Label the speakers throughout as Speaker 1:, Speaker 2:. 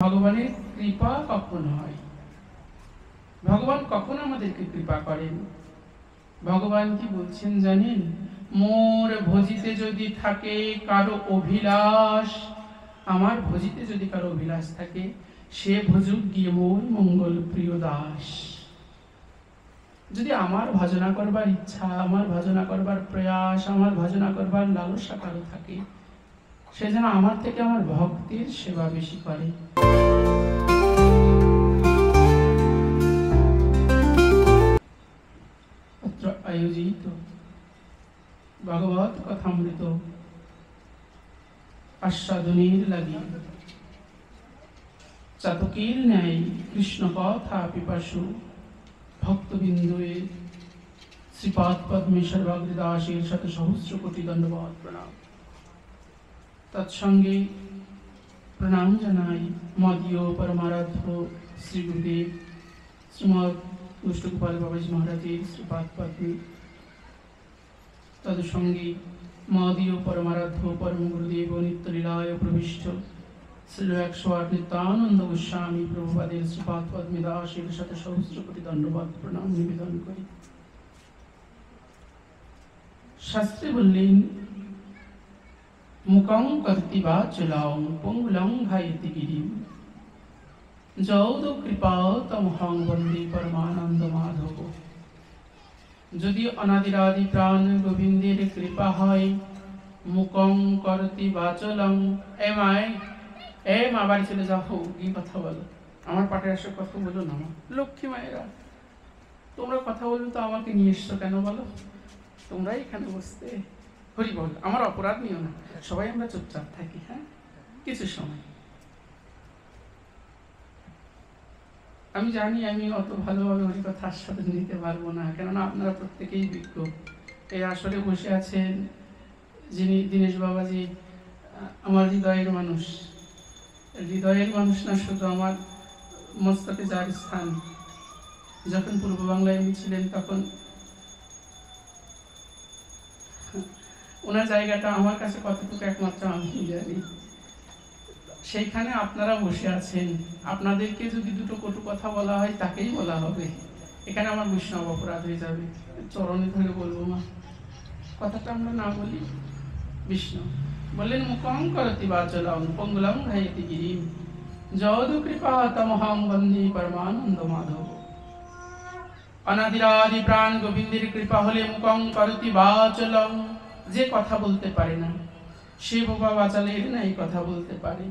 Speaker 1: ভগবানের কৃপা কখন হয়? ভগবান কখন আমাদেরকে কৃপা করেন? ভগবান কি বলছেন জানেন? মোর ভজিতে যদি থাকে কারো অভিলাষ, আমার ভজিতে যদি কারো অভিলাষ থাকে, সে ভজুক গিয়ে মোর মঙ্গল প্রিয় দাস। যদি আমার ভজনা করবার ইচ্ছা, আমার ভজনা করবার প্রয়াস, আমার ভজনা করবার লালসা কারো থাকে, সে যেন আমার থেকে আমার ভক্তির সেবা বেশি করে। আয়োজিত ভগবত কথামৃত আস্বাদনের লাগি চাতকের ন্যায় কৃষ্ণ কথা পিপাসু ভক্তবিন্দুয়ে শ্রীপাদ পদ্মেশ্বর ভগদাসের সাথে সহস্র কোটি দণ্ডবত প্রণাম। তৎসঙ্গে প্রণাম জানাই মদীয় পরমারাধ্য শ্রী গুরুদেব শ্রীমৎ গোষ্ঠগোপাল বাবাজি মহারাজের শ্রীপাদ পদ্মে, তদসঙ্গে মদীয় পরমারাধ্য পরম গুরুদেব নিত্যলীলায় প্রবিষ্ট শ্রী 108 নিত্যানন্দ গোস্বামী প্রভুপাদের শ্রীপাদ পদ্মে দাসের সাথে সহস্র কোটি দণ্ডবত প্রণাম নিবেদন করি। শাস্ত্রে বললেন, মুকং কর্তি বাচলং পঙ্গুলং ঘায়তি গিরিম যৌদ কৃপা তমহং বন্দে পরমানন্দ মাধব। যদি অনাদিরাদি প্রাণ গোবিন্দের কৃপা হয়, মুকং করতি বাচলং, এ মা বাড়ি চলে যাও, গিয়ে কথা বলো, আমার পাঠে আসে কথা বলো না। লক্ষ্মী মায়েরা, তোমরা কথা বলবে তো আমাকে নিয়ে এসছো কেন বলো? তোমরা এখানে বসতে হরি বল, আমার অপরাধ নিও না, সবাই আমরা চুপচাপ থাকি। হ্যাঁ, কিছু সময়। আমি জানি আমি অত ভালোভাবে হরি কথা আস্বাদন নিতে পারবো না, কেননা আপনারা প্রত্যেকেই বিজ্ঞ। এই আসলে বসে আছেন যিনি দীনেশ বাবাজি, আমার হৃদয়ের মানুষ। হৃদয়ের মানুষ না শুধু, আমার মস্তকে যার স্থান। যখন পূর্ব বাংলায় উনি ছিলেন তখন ওনার জায়গাটা আমার কাছে কতটুকু একমাত্র আমি জানি। সেইখানে আপনারা বসে আছেন, আপনাদেরকে যদি দুটো কটু কথা বলা হয় তাকেই বলা হবে। এখানে আমার বৈষ্ণব অপরাধ হয়ে যাবে, চরণে ধরে বলবো মা, কথাটা আমরা না বলি। বিষ্ণু বললেন, মুকং করতি বাচলং পঙ্গুলং ঘায়তি গিরিম যৌদ কৃপা তমহং বন্দে পরমানন্দ মাধব। অনাদিরাদি প্রাণ গোবিন্দের কৃপা হলে মুকং করতি বাচলং, যে কথা বলতে পারে না সে বোবা বাচালের নাই কথা বলতে পারে।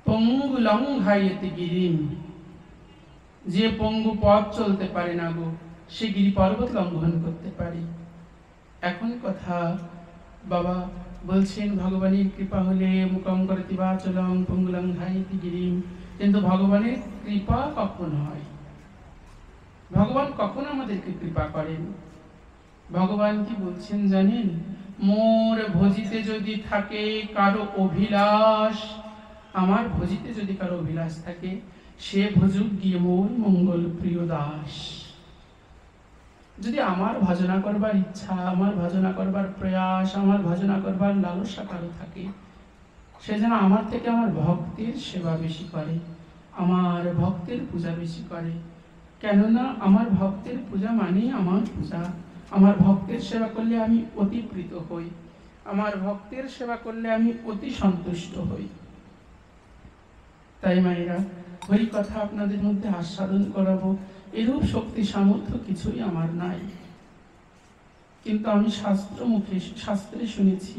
Speaker 1: পঙ্গুলং ঘায়তি গিরিম, যে পঙ্গু পথ চলতে পারে না গো, সে গিরি পর্বত লঙ্ঘন করতে পারে। এখন কথা বাবা বলছেন, ভগবানের কৃপা হলে মুকং করতি বাচলং পঙ্গুলং ঘায়তি গিরিম। কিন্তু ভগবানের কৃপা কখন হয়? ভগবান কখন আমাদেরকে কৃপা করেন? ভগবান কি বলছেন জানেন? মোর ভজিতে যদি থাকে কারো অভিলাষ, আমার ভজিতে যদি কারো অভিলাষ থাকে, সে ভজুক গিয়ে মোর মঙ্গল প্রিয় দাস। যদি আমার ভজনা করবার ইচ্ছা, আমার ভজনা করবার প্রয়াস, আমার ভজনা করবার লালসা কারো থাকে, সে যেন আমার থেকে আমার ভক্তির সেবা বেশি করে, আমার ভক্তের পূজা বেশি করে। কেননা আমার ভক্তের পূজা মানেই আমার পূজা। আমার ভক্তের সেবা করলে আমি অতি প্রীত হই, আমার ভক্তের সেবা করলে আমি অতি সন্তুষ্ট হই। তাই মায়েরা, হরি কথা আপনাদের মধ্যে আস্বাদন করাবো, এরূপ শক্তি সামর্থ্য কিছুই আমার নাই। কিন্তু আমি শাস্ত্রে শুনেছি,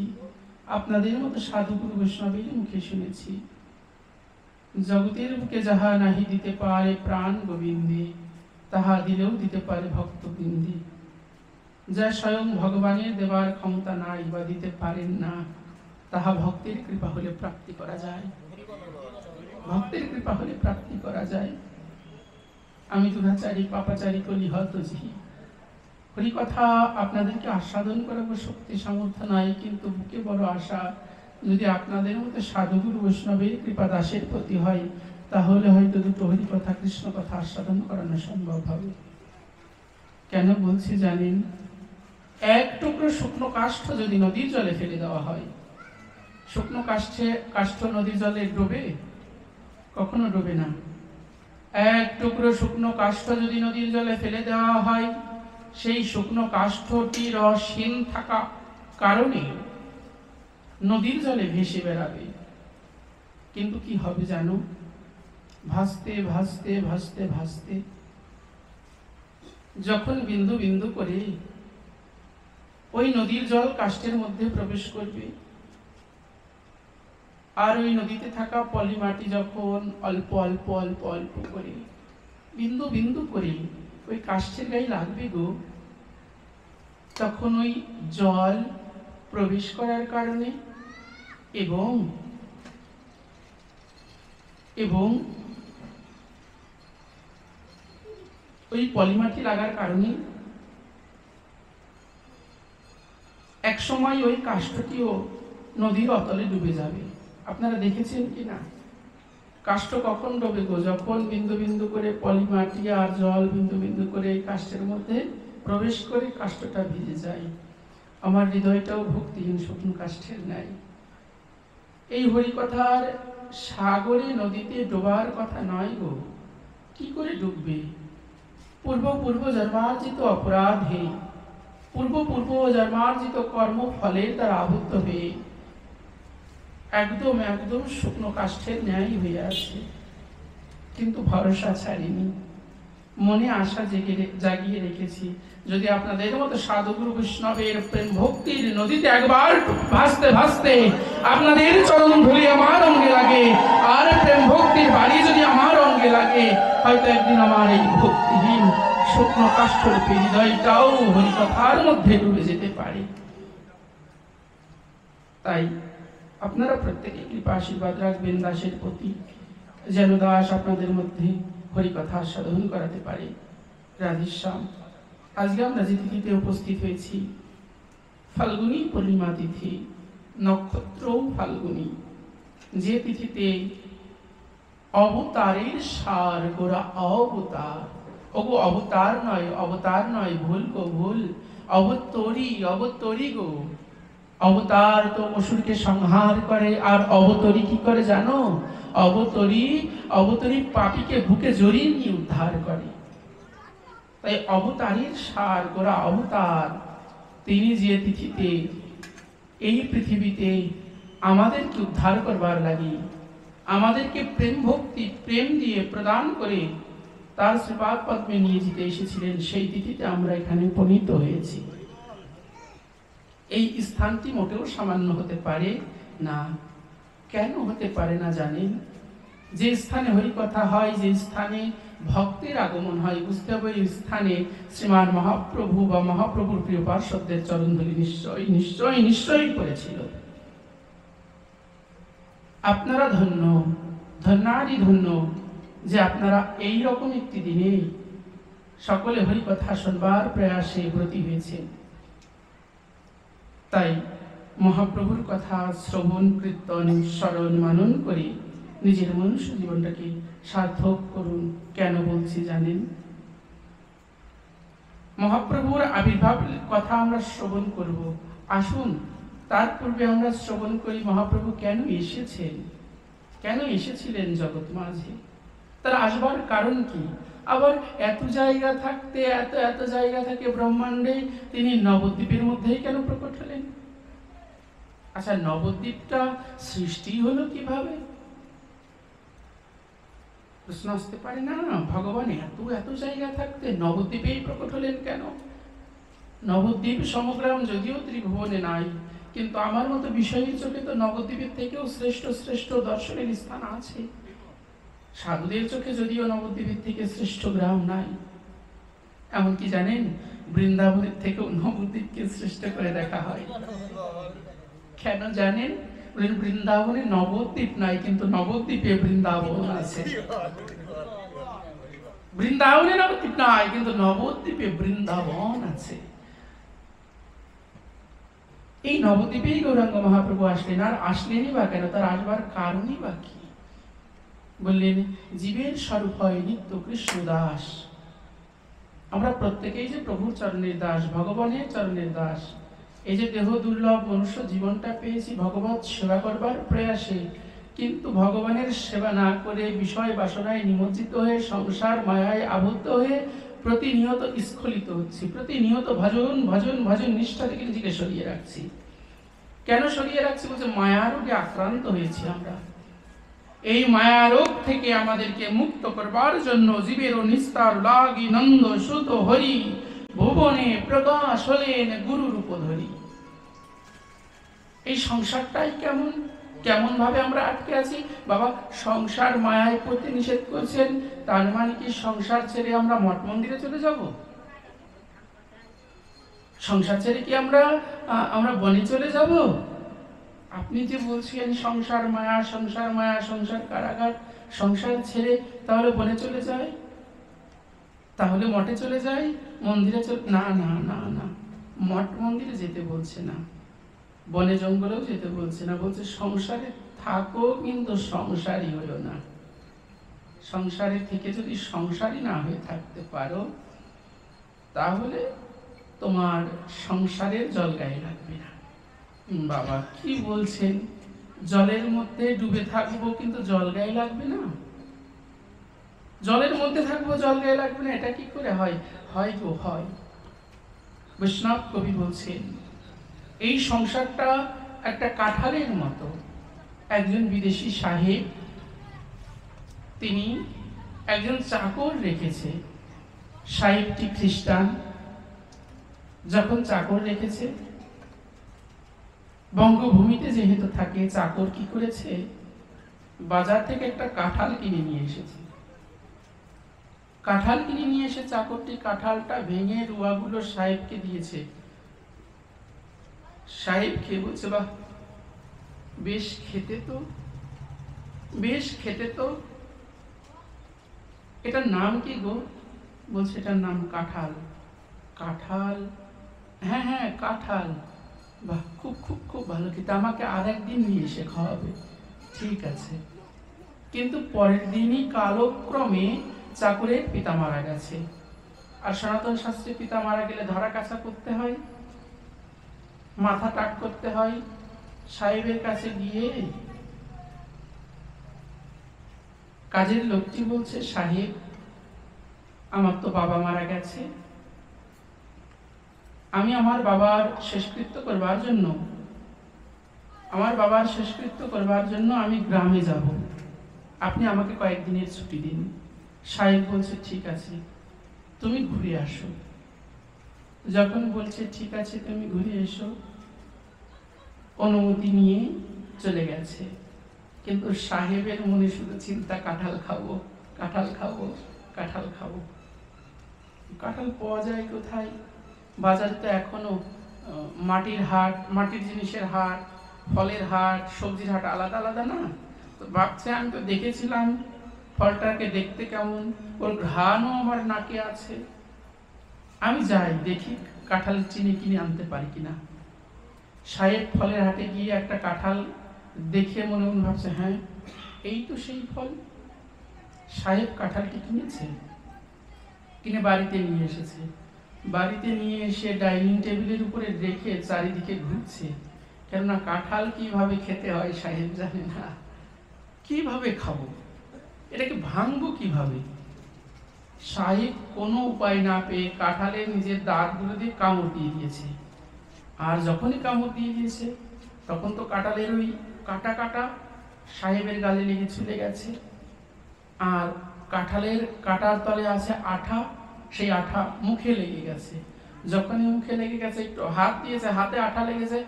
Speaker 1: আপনাদের মতো সাধুগুরু বৈষ্ণবের মুখে শুনেছি, জগতের বুকে যাহা নাহি দিতে পারে প্রাণ গোবিন্দে, তাহা দিলেও দিতে পারে ভক্তবৃন্দে। যা স্বয়ং ভগবানের দেবার ক্ষমতা নাই বা দিতে পারেন না, তাহা ভক্তের কৃপা হলে প্রাপ্তি করা যায়। ভক্তের কৃপা হলে প্রাপ্তি করা যায়। আমি দুরাচারী পাপাচারী কলি হতজি, হরি কথা আপনাদেরকে আস্বাদন করাবো, শক্তি সামর্থ্য নাই, কিন্তু বুকে বড় আশা, যদি আপনাদের মতো সাধুগুরু বৈষ্ণবের কৃপা দাসের প্রতি হয়, তাহলে হয়তো দুটো হরি কথা কৃষ্ণ কথা আস্বাদন করানো সম্ভব হবে। কেন বলছি জানেন? এক টুকরো শুকনো কাষ্ঠ যদি নদীর জলে ফেলে দেওয়া হয়, শুকনো কাষ্ঠ নদীর জলে ডোবে? কখনো ডোবে না। এক টুকরো শুকনো কাষ্ঠ যদি নদীর জলে ফেলে দেওয়া হয়, সেই শুকনো কাষ্ঠটি রসহীন থাকা কারণে নদীর জলে ভেসে বেড়াবে। কিন্তু কি হবে জানো? ভাসতে ভাসতে ভাসতে ভাসতে যখন বিন্দু বিন্দু করে ওই নদীর জল কাষ্ঠের মধ্যে প্রবেশ করবে, আর ওই নদীতে থাকা পলি মাটি যখন অল্প অল্প অল্প অল্প করে বিন্দু বিন্দু করে ওই কাষ্ঠের গায়ে লাগবে গো, তখন ওই জল প্রবেশ করার কারণে এবং এবং ওই পলিমাটি লাগার কারণে এক সময় ওই কাষ্ঠটিও নদীর অতলে ডুবে যাবে। আপনারা দেখেছেন কি না? কাষ্ঠ কখন ডুবে গো? যখন বিন্দু বিন্দু করে পলিমাটি আর জল বিন্দু বিন্দু করে এই কাষ্ঠের মধ্যে প্রবেশ করে কাষ্ঠটা ভিজে যায়। আমার হৃদয়টাও ভক্তিহীন শুকনো কাষ্ঠের ন্যায়। এই হরিকথার সাগরে নদীতে ডোবার কথা নয় গো। কি করে ডুববে? পূর্ব পূর্ব জন্মার্জিত অপরাধে, পূর্ব পূর্ব জন্মার্জিত কর্ম ফলের দ্বারা আবদ্ধ হয়ে একদম একদম শুকনো কাষ্ঠের ন্যায় হয়ে আছে। কিন্তু ভরসা ছাড়িনি, মনে আশা জাগিয়ে রেখেছি, যদি আপনাদের মতো সাধুগুরু বৈষ্ণবের প্রেম ভক্তির নদীতে একবার ভাসতে ভাসতে আপনাদের চরণ ধুলি আমার অঙ্গে লাগে, আর প্রেম ভক্তির বাড়ি যদি আমার অঙ্গে লাগে, হয়তো একদিন আমার এই ভক্তিহীন শুকনো কাষ্ঠরূপী হৃদয়টাও হরিকথার মধ্যে ডুবে যেতে পারে। তাই আপনারা প্রত্যেকে কৃপা আশীর্বাদ রাখবেন দাসের প্রতি, যেন দাস আপনাদের মধ্যে হরিকথা সাধন করাতে পারে। রাধেশ্যাম। আজকে আমরা যে তিথিতে উপস্থিত হয়েছি, ফাল্গুনী পূর্ণিমা তিথি, নক্ষত্র ফাল্গুনী, যে তিথিতে অবতারের সার গোরা অবতার, ওগো অবতার নয়, অবতার নয়, ভুল গো ভুল, অবতরী অবতরী গো। অবতার তো অসুরকে সংহার করে, আর অবতরী কি করে জানো? অবতরী অবতরী পাপীকে বুকে জড়িয়ে নিয়ে উদ্ধার করে। তাই অবতারের সার গোরা অবতার তিনি যে তিথিতে এই পৃথিবীতে আমাদেরকে উদ্ধার করবার লাগে, আমাদেরকে প্রেম ভক্তি প্রেম দিয়ে প্রদান করে তার শ্রীপাদ পদ্মে নিয়ে যেতে এসেছিলেন, সেই তিথিতে আমরা এখানে উপনীত হয়েছি। এই স্থানটি মোটেও সামান্য হতে পারে না। কেন হতে পারে না জানেন? যে স্থানে হরিকথা হয়, যে স্থানে ভক্তের আগমন হয়, বুঝতে হবে এই স্থানে শ্রীমান মহাপ্রভু বা মহাপ্রভুর প্রিয় পার্শ্বদের চরণধূলি নিশ্চয় নিশ্চয় নিশ্চয়ই করেছিল। আপনারা ধন্য, ধন্যারই ধন্য যে আপনারা এই রকম একটি দিনে সকলে হরিকথা শুনবার প্রয়াসে ব্রতী হয়েছে। তাই মহাপ্রভুর কথা শ্রবণ কীর্তন স্মরণ মানন করে নিজের মনুষ্য জীবনটাকে সার্থক করুন। কেন বলছি জানেন? মহাপ্রভুর আবির্ভাব কথা আমরা শ্রবণ করব, আসুন তার পূর্বে আমরা শ্রবণ করি মহাপ্রভু কেন এসেছেন, কেন এসেছিলেন জগৎ মাঝে, তার আসবার কারণ কি। আবার এত জায়গা থাকতে, এত জায়গা থাকে ব্রহ্মাণ্ডে, তিনি নবদ্বীপের মধ্যেই কেন প্রকট হলেন? আচ্ছা, নবদ্বীপটা সৃষ্টি হলো কিভাবে? প্রশ্ন আসতে পারে না, ভগবান এত জায়গা থাকতে নবদ্বীপেই প্রকট হলেন কেন? নবদ্বীপ সমগ্রাম যদিও ত্রিভুবনে নাই, কিন্তু আমার মতো বিষয়ের চোখে তো নবদ্বীপের থেকেও শ্রেষ্ঠ শ্রেষ্ঠ দর্শনের স্থান আছে। সাধুদের চোখে যদিও নবদ্বীপের থেকে শ্রেষ্ঠ গ্রাম নাই, এমনকি জানেন বৃন্দাবনের থেকেও নবদ্বীপকে শ্রেষ্ঠ করে দেখা হয়। কেন জানেন? বৃন্দাবনে নবদ্বীপ নাই, কিন্তু নবদ্বীপে বৃন্দাবন আছে। বৃন্দাবনে নবদ্বীপ নাই, কিন্তু নবদ্বীপে বৃন্দাবন আছে। এই নবদ্বীপেই গৌরাঙ্গ মহাপ্রভু আসলেন। আর আসলেনই বা কেন? তার আসবার কারণই বা কি? বললেন জীবের স্বরূপ হয় নিত্য কৃষ্ণ দাস। আমরা প্রত্যেকেই যে প্রভুর চরণের দাস, ভগবানের চরণের দাস। এই যে দেহ দুর্লভ মনুষ্য জীবনটা পেয়েছি ভগবত সেবা করবার প্রয়াসে, কিন্তু ভগবানের সেবা না করে বিষয় বাসনায় নিমজ্জিত হয়ে সংসার মায়ায় আবদ্ধ হয়ে প্রতিনিয়ত স্খলিত হচ্ছি, প্রতিনিয়ত ভজন ভজন ভজন নিষ্ঠা থেকে নিজেকে সরিয়ে রাখছি। কেন সরিয়ে রাখছি? বলছে মায়া রোগে আক্রান্ত হয়েছি আমরা। এই মায়া রোগ থেকে আমাদেরকে মুক্ত করবার জন্য জীবের নিস্তার লাগি নন্দ সুত হরি ভুবনে প্রকাশ হলেন গুরু রূপ ধরি। এই সংসারটাই কেমন কেমন ভাবে আমরা আটকে আছি। বাবা সংসার মায়ায় করতে নিষেধ করছেন, তার মানে কি সংসার ছেড়ে আমরা মঠ মন্দিরে চলে যাব? সংসার ছেড়ে কি আমরা বনে চলে যাব? আপনি যে বলছেন সংসার মায়া, সংসার মায়া, সংসার কারাগার, সংসার ছেড়ে তাহলে বনে চলে যায়, তাহলে মঠে চলে যায়, মন্দিরে না না না না, মঠ মন্দিরে যেতে বলছে না, বনে জঙ্গলেও যেতে বলছে না। বলছে সংসারে থাকো কিন্তু সংসারী হইও না। সংসারে থেকে যদি সংসারী না হয়ে থাকতে পারো তাহলে তোমার সংসারের জল গায়ে লাগবে না। বাবা কি বলছেন? জলের মধ্যে ডুবে থাকবো কিন্তু জল গায়ে লাগবে না? জলের মধ্যে থাকবো জল গায়ে লাগবে না, এটা কি করে হয়? হয় গো হয়। বৈষ্ণব কবি বলছেন এই সংসারটা একটা কাঁঠালের মতো। একজন বিদেশি সাহেব তিনি একজন চাকর রেখেছে। সাহেবটি খ্রিস্টান। যখন চাকর রেখেছে, বঙ্গভূমিতে যেহেতু থাকে, চাকর কি করেছে? বাজার থেকে একটা কাঁঠাল কিনে নিয়ে এসেছে। কাঁঠাল কিনে নিয়ে এসে চাকরটি কাঁঠালটা ভেঙে রুয়াগুলো সাহেবকে দিয়েছে। সাহেব খেয়ে বলছে বাহ, বেশ খেতে তো, বেশ খেতে তো। এটার নাম কি গো? বলছে এটার নাম কাঁঠাল। কাঁঠাল? হ্যাঁ হ্যাঁ কাঁঠাল। বাহ, খুব খুব খুব ভালো খেতে, আমাকে আর একদিন নিয়ে এসে খাওয়াবে। ঠিক আছে। কিন্তু পরের দিনই কালক্রমে চাকরের পিতা মারা গেছে। আর সনাতন শাস্ত্রে পিতা মারা গেলে ধরা কাছা করতে হয়, মাথা টাক করতে হয়। সাহেবের কাছে গিয়ে কাজের লোকটি বলছে সাহেব, আমার তো বাবা মারা গেছে, আমি আমার বাবার শেষকৃত্য করবার জন্য আমি গ্রামে যাব, আপনি আমাকে কয়েকদিনের ছুটি দিন। সাহেব বলছে ঠিক আছে, তুমি ঘুরে আসো। যখন বলছে ঠিক আছে তুমি ঘুরে এসো, অনুমতি নিয়ে চলে গেছে। কিন্তু সাহেবের মনে শুধু চিন্তা, কাঁঠাল খাবো, কাঁঠাল খাবো, কাঁঠাল খাবো। কাঁঠাল পাওয়া যায় কোথায়? বাজারে তো এখনো মাটির হাট, মাটির জিনিসের হাট, ফলের হাট, সবজির হাট আলাদা আলাদা না? তো ভাবছে আমি তো দেখেছিলাম ফলটাকে দেখতে কেমন, ওর ঘ্রাণও আমার নাকে আছে, আমি যাই দেখি কাঁঠাল চিনি কিনে আনতে পারি কিনা। সাহেব ফলের হাটে গিয়ে একটা কাঁঠাল দেখে মনে মনে ভাবছে হ্যাঁ এই তো সেই ফল। সাহেব কাঁঠালটি কিনেছে, কিনে বাড়িতে নিয়ে এসেছে। বাড়িতে নিয়ে এসে ডাইনিং টেবিলের উপরে রেখে চারিদিকে ঘুরছে, কেননা কাঁঠাল কিভাবে খেতে হয় সাহেব জানে না। কিভাবে খাবো, এটাকে ভাঙবো কিভাবে? সাহেব কোনো উপায় না পেয়ে কাঁঠালে নিজের দাঁতগুলো দিয়ে কামড় দিয়ে দিয়েছে। আর যখনই কামড় দিয়ে দিয়েছে তখন তো কাঁঠালের ওই কাটা কাটা সাহেবের গালে লেগে চলে গেছে। আর কাঁঠালের কাটার তলে আছে আঠা, সেই আঠা মুখে লেগে গেছে। যখনই মুখে লেগে গেছে একটু হাত দিয়েছে, হাতে আঠা লেগেছে,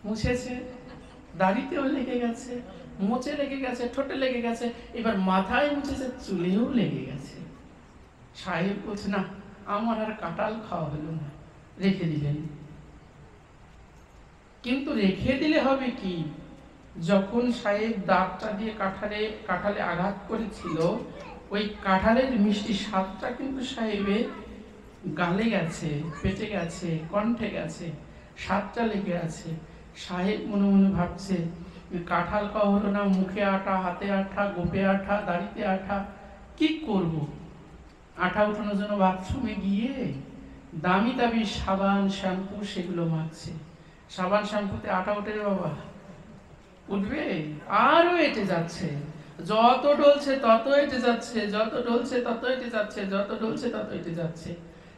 Speaker 1: মুছেছে, দাড়িতেও লেগে গেছে, মোচে লেগে গেছে, ঠোঁটে লেগে গেছে, এবার মাথায় মুছেছে, চুলেও লেগে গেছে। সাহেব বলছে না আমার আর কাঁঠাল খাওয়া হলো না, রেখে দিলেন। কিন্তু রেখে দিলে হবে কি, যখন সাহেব দাঁতটা দিয়ে কাঁঠালে আঘাত করেছিল, ওই কাঁঠালের মিষ্টি স্বাদটা কিন্তু সাহেবের গালে গেছে, পেটে গেছে, কণ্ঠে গেছে, স্বাদটা লেগে আছে। সাহেব মনে মনে ভাবছে কাঁঠাল খাওয়া হলো না, মুখে আঠা, হাতে আঠা, গোপে আঠা, দাড়িতে আঠা, কি করব? আঠা উঠানোর জন্য বাথরুমে গিয়ে দামি দামি সাবান শ্যাম্পু সেগুলো মাখছে। সাবান শ্যাম্পুতে আঠা ওঠে রে বাবা, উঠবে, আরো এটে যাচ্ছে, যত ডলছে তত এটে যাচ্ছে, যত ডলছে তত এটে যাচ্ছে, যত ডলছে তত এটে যাচ্ছে।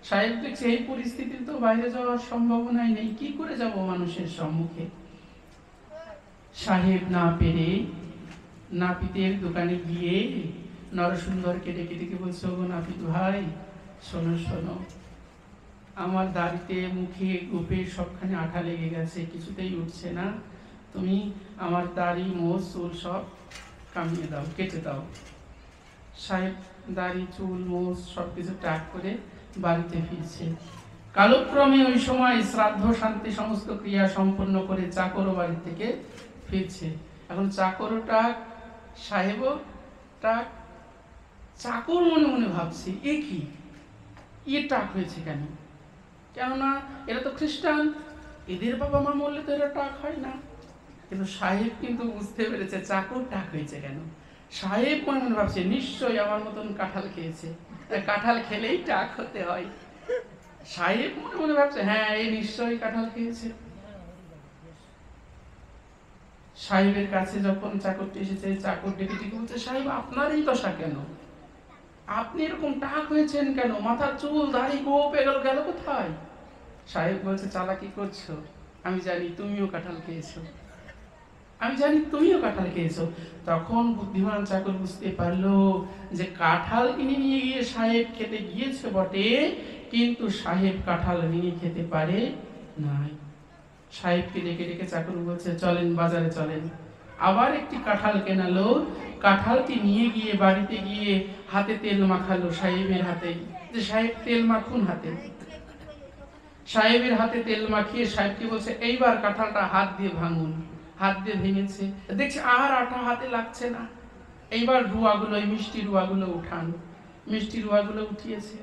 Speaker 1: সাহেব দেখছে এই পরিস্থিতি তো বাইরে যাওয়ার সম্ভাবনাই নেই, কি করে যাব মানুষের সম্মুখে। সাহেব না পেরে নাপিতের দোকানে গিয়ে নরসুন্দরকে ডেকে ডেকে বলছে, ওগো নাপিত ভাই, শোনো শোনো, আমার দাড়িতে মুখে গোপে সবখানে আঠা লেগে গেছে, কিছুতেই উঠছে না, তুমি আমার দাড়ি মোষ চুল সব কামিয়ে দাও, কেটে দাও। সাহেব দাড়ি চুল মোষ সবকিছু টাক করে বাড়িতে ফিরছে। কালক্রমে ওই সময় শ্রাদ্ধ শান্তি সমস্ত ক্রিয়া সম্পন্ন করে চাকরও বাড়ি থেকে ফিরছে। এখন চাকরও টাক, সাহেবও টাক। চাকর মনে মনে ভাবছে, এ কি, এ টাক হয়েছে কেন? কেননা এরা তো খ্রিস্টান, এদের বাবা মা মরলে তো এরা টাক হয় না। কিন্তু সাহেব কিন্তু বুঝতে পেরেছে চাকর টাক হয়েছে কেন। সাহেব মনে মনে ভাবছে, নিশ্চয়ই আমার মতন কাঁঠাল খেয়েছে, কাঁঠাল খেলেই টাক হতে হয়। সাহেব মনে মনে ভাবছে, হ্যাঁ এই নিশ্চয়ই কাঁঠাল খেয়েছে। সাহেবের কাছে যখন চাকরটি এসেছে, চাকর ডেকে ডেকে বলছে, সাহেব আপনার এই দশা কেন? আপনি এরকম টাক হয়েছেন কেন? মাথার চুল দাড়ি গোপ এগুলো গেল কোথায়? সাহেব বলছে, চালাকি করছো, আমি জানি তুমিও কাঁঠাল খেয়েছো, আমি জানি তুমিও কাঁঠাল খেয়েছো। তখন বুদ্ধিমান চাকর বুঝতে পারলো যে কাঁঠাল কিনে নিয়ে গিয়ে সাহেব খেতে গিয়েছে বটে, কিন্তু সাহেব কাঁঠাল নিয়ে খেতে পারে নাই। সাহেবকে ডেকে ডেকে চাকর বলছে, চলেন বাজারে চলেন। আবার একটি কাঁঠাল কেনালো, কাঁঠালটি নিয়ে গিয়ে বাড়িতে গিয়ে হাতে তেল মাখালো সাহেবের হাতে, যে সাহেব তেল মাখুন হাতে। সাহেবের হাতে তেল মাখিয়ে সাহেবকে বলছে, এইবার কাঁঠালটা হাত দিয়ে ভাঙুন। হাত দিয়ে ভেঙেছে, দেখছে আর আঠা হাতে লাগছে না। এইবার রুয়াগুলো, এই মিষ্টি রুয়াগুলো উঠান। মিষ্টি রুয়াগুলো উঠিয়েছে,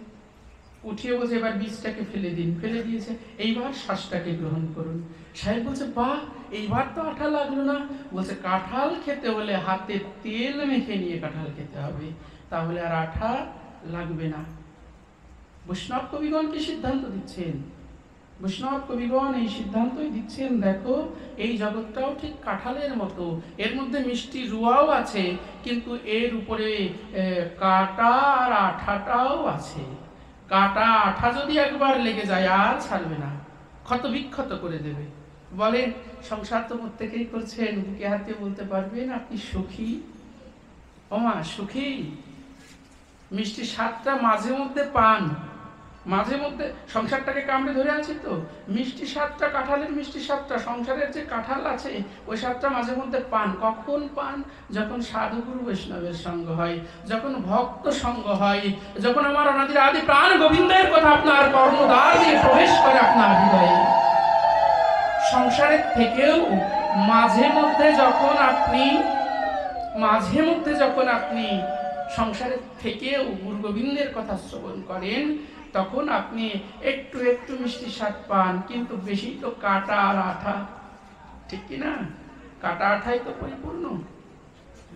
Speaker 1: উঠিয়ে বলছে, এবার বীজটাকে ফেলে দিন। ফেলে দিয়েছে, এইবার শ্বাসটাকে গ্রহণ করুন। সাহেব বলছে, বাহ, এইবার তো আঠা লাগলো না। বলছে, কাঁঠাল খেতে হলে হাতে তেল মেখে নিয়ে কাঁঠাল খেতে হবে, তাহলে আর আঠা লাগবে না। বৈষ্ণব কবিগণ কি সিদ্ধান্ত দিচ্ছেন? বৈষ্ণব কবিগণ এই সিদ্ধান্তই দিচ্ছেন, দেখো এই জগৎটাও ঠিক কাঁঠালের মতো, এর মধ্যে মিষ্টি রুয়াও আছে, কিন্তু এর উপরে কাঁটা আর আঠাটাও আছে। কাঁটা আঠা যদি একবার লেগে যায় আর ছাড়বে না, ক্ষত বিক্ষত করে দেবে। বলেন, সংসার তো প্রত্যেকেই করছেন, বুকে হাতে বলতে পারবেন আপনি সুখী? ওমা সুখী? মিষ্টি স্বাদটা মাঝে মধ্যে পান, মাঝে মধ্যে সংসারটাকে কামড়ে ধরে আছে তো, মিষ্টি স্বাদটা, কাঁঠালের মিষ্টি স্বাদটা, সংসারের যে কাঁঠাল আছে ওই স্বাদটা মাঝে মধ্যে পান। কখন পান? যখন সাধুগুরু বৈষ্ণবের সঙ্গ হয়, যখন ভক্ত সঙ্গ হয়, যখন আমার অনাদির আদি প্রাণ গোবিন্দের কথা আপনার কর্ণদ্বার দিয়ে প্রবেশ করে আপনার হৃদয়ে। সংসারের থেকেও মাঝে মধ্যে যখন আপনি সংসারের থেকেও গুরু গোবিন্দের কথা শ্রবণ করেন, তখন আপনি একটু একটু মিষ্টি স্বাদ পান, কিন্তু বেশি তো কাঁটা আর আঠা, ঠিক কি না? কাঁটা আঠাই তো পরিপূর্ণ।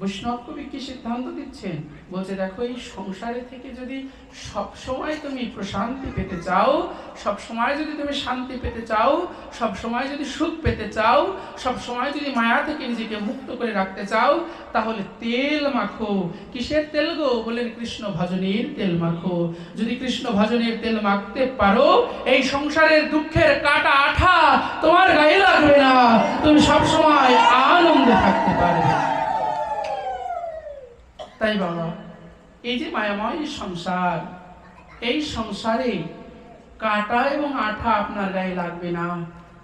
Speaker 1: বৈষ্ণব কবি কি সিদ্ধান্ত দিচ্ছেন? বলছে, দেখো এই সংসারে থেকে যদি সব সময় তুমি প্রশান্তি পেতে চাও, সব সময় যদি তুমি শান্তি পেতে চাও, সব সময় যদি সুখ পেতে চাও, সব সময় যদি মায়া থেকে নিজেকে মুক্ত করে রাখতে চাও, তাহলে তেল মাখো। কিসের তেল গো? বলেন, কৃষ্ণ ভজনের তেল মাখো। যদি কৃষ্ণ ভজনের তেল মাখতে পারো, এই সংসারের দুঃখের কাঁটা আঠা তোমার গায়ে লাগবে না, তুমি সব সময় আনন্দে থাকতে পারবে। তাই বাবা, এই যে মায়াময় সংসার, এই সংসারে কাঁটা এবং আঠা আপনার গায়ে লাগবে না,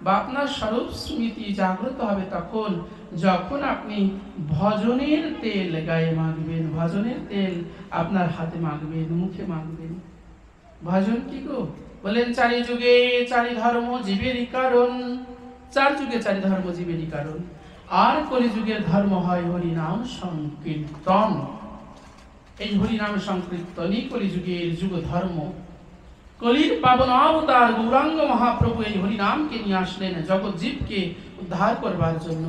Speaker 1: বা আপনার স্বরূপ স্মৃতি জাগ্রত হবে তখন যখন আপনি ভজনের তেল গায়ে মাখবেন, ভজনের তেল আপনার হাতে মাখবেন, মুখে মাখবেন। ভজন কি গো? বলেন, চারি যুগে চারি ধর্ম জীবেরই কারণ, চার যুগে চারি ধর্ম জীবেরই কারণ, আর কলিযুগের ধর্ম হয় হরিনাম সংকীর্তন। এই হরিনাম সংকীর্তনই কলিযুগের যুগ ধর্ম। কলির পাবন অবতার গৌরাঙ্গ মহাপ্রভু এই হরিনামকে নিয়ে আসলেন জগৎ জীবকে উদ্ধার করবার জন্য।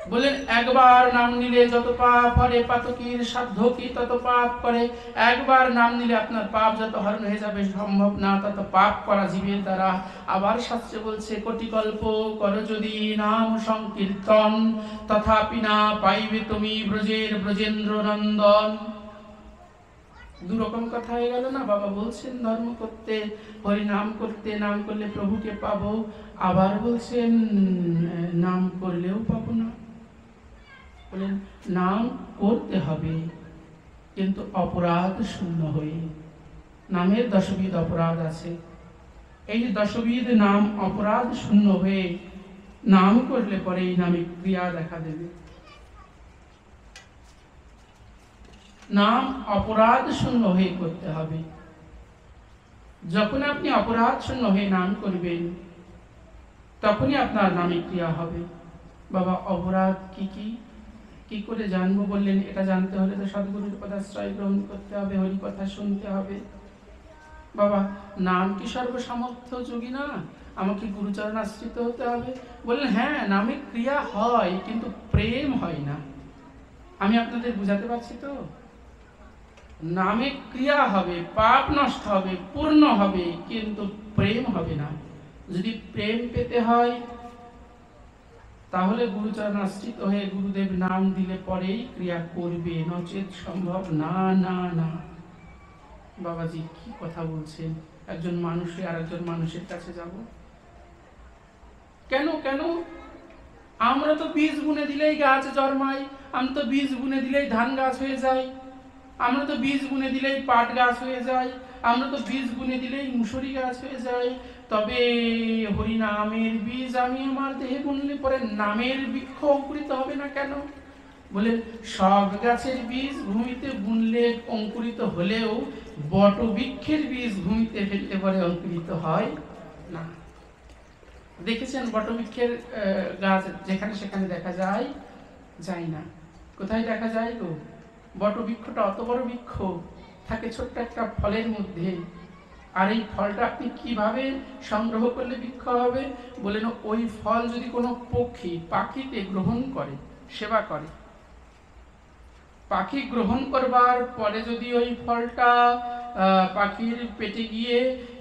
Speaker 1: বলেন একবার নাম নিলে যত পাপ হরে পাতকীর সাধ্য কি তত পাপ করে। একবার নাম নিলে আপনার পাপ যত হরণ হয়ে যাবে সম্ভব না তত পাপ করা জীবের দ্বারা। আবার শাস্ত্রে বলছে কোটিকল্প কর যদি নাম সংকীর্তন তথাপি না পাইবে তুমি ব্রজের ব্রজেন্দ্র নন্দন। দুরকম কথা হয়ে গেল না। বাবা বলছেন ধর্ম করতে, হরি নাম করতে, নাম করলে প্রভুকে পাবো, আবার বলছেন নাম করলেও পাবো না। বলেন নাম করতে হবে কিন্তু অপরাধ শূন্য হয়ে। নামের দশবিধ অপরাধ আছে, এই দশবিধ নাম অপরাধ শূন্য হয়ে নাম করলে পরে এই নামে ক্রিয়া দেখা দেবে। নাম অপরাধ শূন্য হয়ে করতে হবে। যখন আপনি অপরাধ শূন্য হয়ে নাম করবেন তখনই আপনার নামে ক্রিয়া হবে। বাবা অপরাধ কি কি কি করে জানবো বললেন, এটা জানতে হলে তো সদ্গুরুর পদাশ্রয় গ্রহণ করতে হবে, হরি কথা শুনতে হবে। বাবা নাম কি সর্বসামর্থ্য যোগী না, আমাকে গুরুচরণ আশ্রিত হতে হবে? বললেন হ্যাঁ নামে ক্রিয়া হয় কিন্তু প্রেম হয় না। আমি আপনাদের বুঝাতে পারছি তো? নামে ক্রিয়া হবে, পাপ নষ্ট হবে, পূর্ণ হবে, কিন্তু প্রেম হবে না। যদি প্রেম পেতে হয় তাহলে গুরুচরণ আশ্রিত হয়ে গুরুদেব নাম দিলে পরেই ক্রিয়া করবে, নচেত সম্ভব না। না না বাবাজি কি কথা বলছেন, একজন মানুষে আর একজন মানুষের কাছে যাব কেন? কেন আমরা তো বীজ বুনে দিলেই গাছ জন্মায়, আমি তো বীজ বুনে দিলেই ধান গাছ হয়ে যায়, আমরা তো বীজ বুনে দিলেই পাট গাছ হয়ে যায়, আমরা তো বীজ বুনে দিলেই মুসুরি গাছ হয়ে যায়। তবে হরি নামের বীজ আমি আমার দেহে বুনলে পরে নামের বৃক্ষ অঙ্কুরিত হবে না কেন? বলে সব গাছের বীজ ভূমিতে বুনলে অঙ্কুরিত হলেও বট বৃক্ষের বীজ ভূমিতে ফেলতে পরে অঙ্কুরিত হয় না। দেখেছেন বটবৃক্ষের গাছ যেখানে সেখানে দেখা যায়? যায় না। কোথায় দেখা যায় গো? বটবৃক্ষটা অত বড় বৃক্ষ, থাকে ছোট্ট একটা ফলের মধ্যে, আর এই ফলটা আপনি কিভাবে সংগ্রহ করলে বৃক্ষ হবে? বলেন ওই ফল যদি কোনো পাখিতে গ্রহণ করে, সেবা করে, পাখি গ্রহণ করবার পরে যদি ওই ফলটা পাখির পেটে গিয়ে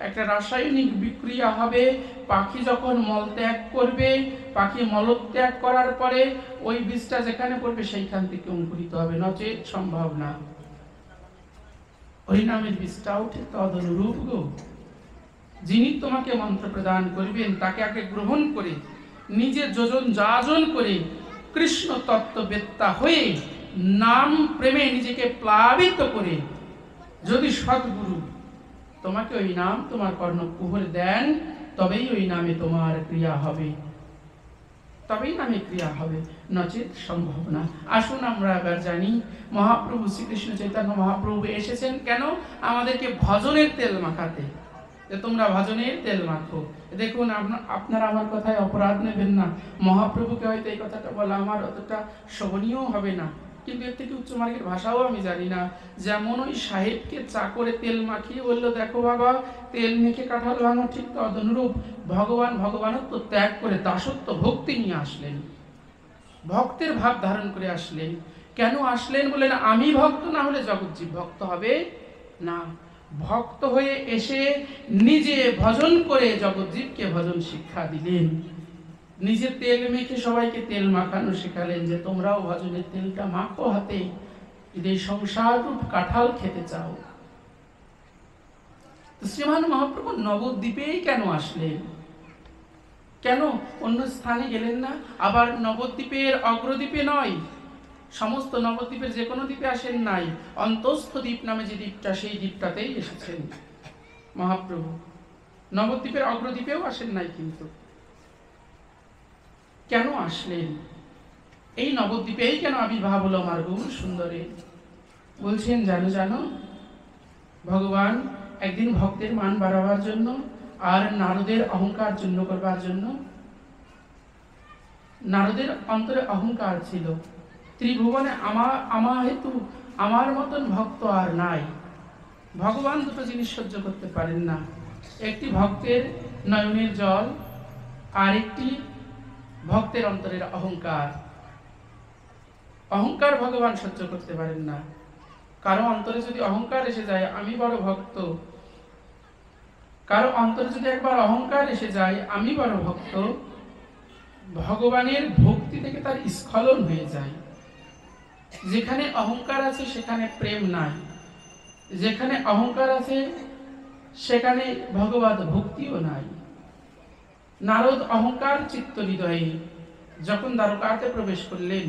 Speaker 1: একটা রাসায়নিক বিক্রিয়া হবে, পাখি যখন মলত্যাগ করবে, পাখি মলত্যাগ করার পরে ওই বীজটা যেখানে পড়বে সেইখান থেকে অঙ্কুরিত হবে, নচেত সম্ভব না। হরিনামের বীজটা উঠে তদনুরূপ গো। যিনি তোমাকে মন্ত্র প্রদান করবেন তাকে আগে গ্রহণ করে নিজে যোজন যাজন করে কৃষ্ণ তত্ত্ববেত্তা হয়ে নাম প্রেমে নিজেকে প্লাবিত করে যদি সদ্গুরু তোমাকে ওই নাম তোমার কর্ণকুহর দেন, তবেই ওই নামে তোমার ক্রিয়া হবে, তবেই নামে ক্রিয়া হবে, নচেত সম্ভব না। আসুন আমরা এবার জানি মহাপ্রভু শ্রীকৃষ্ণ চৈতন্য মহাপ্রভু এসেছেন কেন? আমাদেরকে ভজনের তেল মাখাতে, যে তোমরা ভজনের তেল মাখো। দেখুন আপনারা আমার কথায় অপরাধ নেবেন না, মহাপ্রভুকে হয়তো এই কথাটা বলা আমার অতটা শোভনীয় হবে না, কিন্তু এর থেকে উচ্চ মার্গের ভাষাও আমি জানি না। যেমন ওই সাহেবকে চা করে তেল মাখিয়ে বললো দেখো বাবা তেল মেখে কাঁঠাল ভাঙো, ঠিক তদনুরূপ ভগবান ভগবানত্ব ত্যাগ করে দাসত্ব ভক্তি নিয়ে আসলেন, ভক্তের ভাব ধারণ করে আসলেন। কেন আসলেন? বলেন আমি ভক্ত না হলে জগৎজীব ভক্ত হবে না। ভক্ত হয়ে এসে নিজে ভজন করে জগৎজীবকে ভজন শিক্ষা দিলেন, নিজে তেল মেখে সবাইকে তেল মাখানো শেখালেন, যে তোমরাও ভজনের তেলটা মাখো হাতে, যদি সংসার রূপ কাঁঠাল খেতে চাও। তো শ্রীমান মহাপ্রভু নবদ্বীপেই কেন আসলেন? কেন অন্য স্থানে গেলেন না? আবার নবদ্বীপের অগ্রদ্বীপে নয়, সমস্ত নবদ্বীপের যে কোনো দ্বীপে আসেন নাই, অন্তস্থ দ্বীপ নামে যে দ্বীপটা সেই দ্বীপটাতেই এসেছেন মহাপ্রভু। নবদ্বীপের অগ্রদ্বীপেও আসেন নাই। কিন্তু কেন আসলেন? এই নবদ্বীপেই কেন আবির্ভাব হলো আমার গৌর সুন্দরে? বলছেন জানো জানো, ভগবান একদিন ভক্তের মান বাড়াবার জন্য আর নারদের অহংকার চূর্ণ করবার জন্য, নারদের অন্তরে অহংকার ছিল, ত্রিভুবনে আমার হেতু আমার মতন ভক্ত আর নাই। ভগবান দুটো জিনিস সহ্য করতে পারেন না, একটি ভক্তের নয়নের জল, আর একটি ভক্তের অন্তরের অহংকার। অহংকার ভগবান সহ্য করতে পারেন না। কারো অন্তরে যদি অহংকার এসে যায় আমি বড় ভক্ত, কারো অন্তরে যদি একবার অহংকার এসে যায় আমি বড় ভক্ত, ভগবানের ভক্তি থেকে তার স্খলন হয়ে যায়। যেখানে অহংকার আছে সেখানে প্রেম নাই, যেখানে অহংকার আছে সেখানে ভগবত ভক্তিও নাই। নারদ অহংকার চিত্ত হৃদয়ে যখন দ্বারকাতে প্রবেশ করলেন,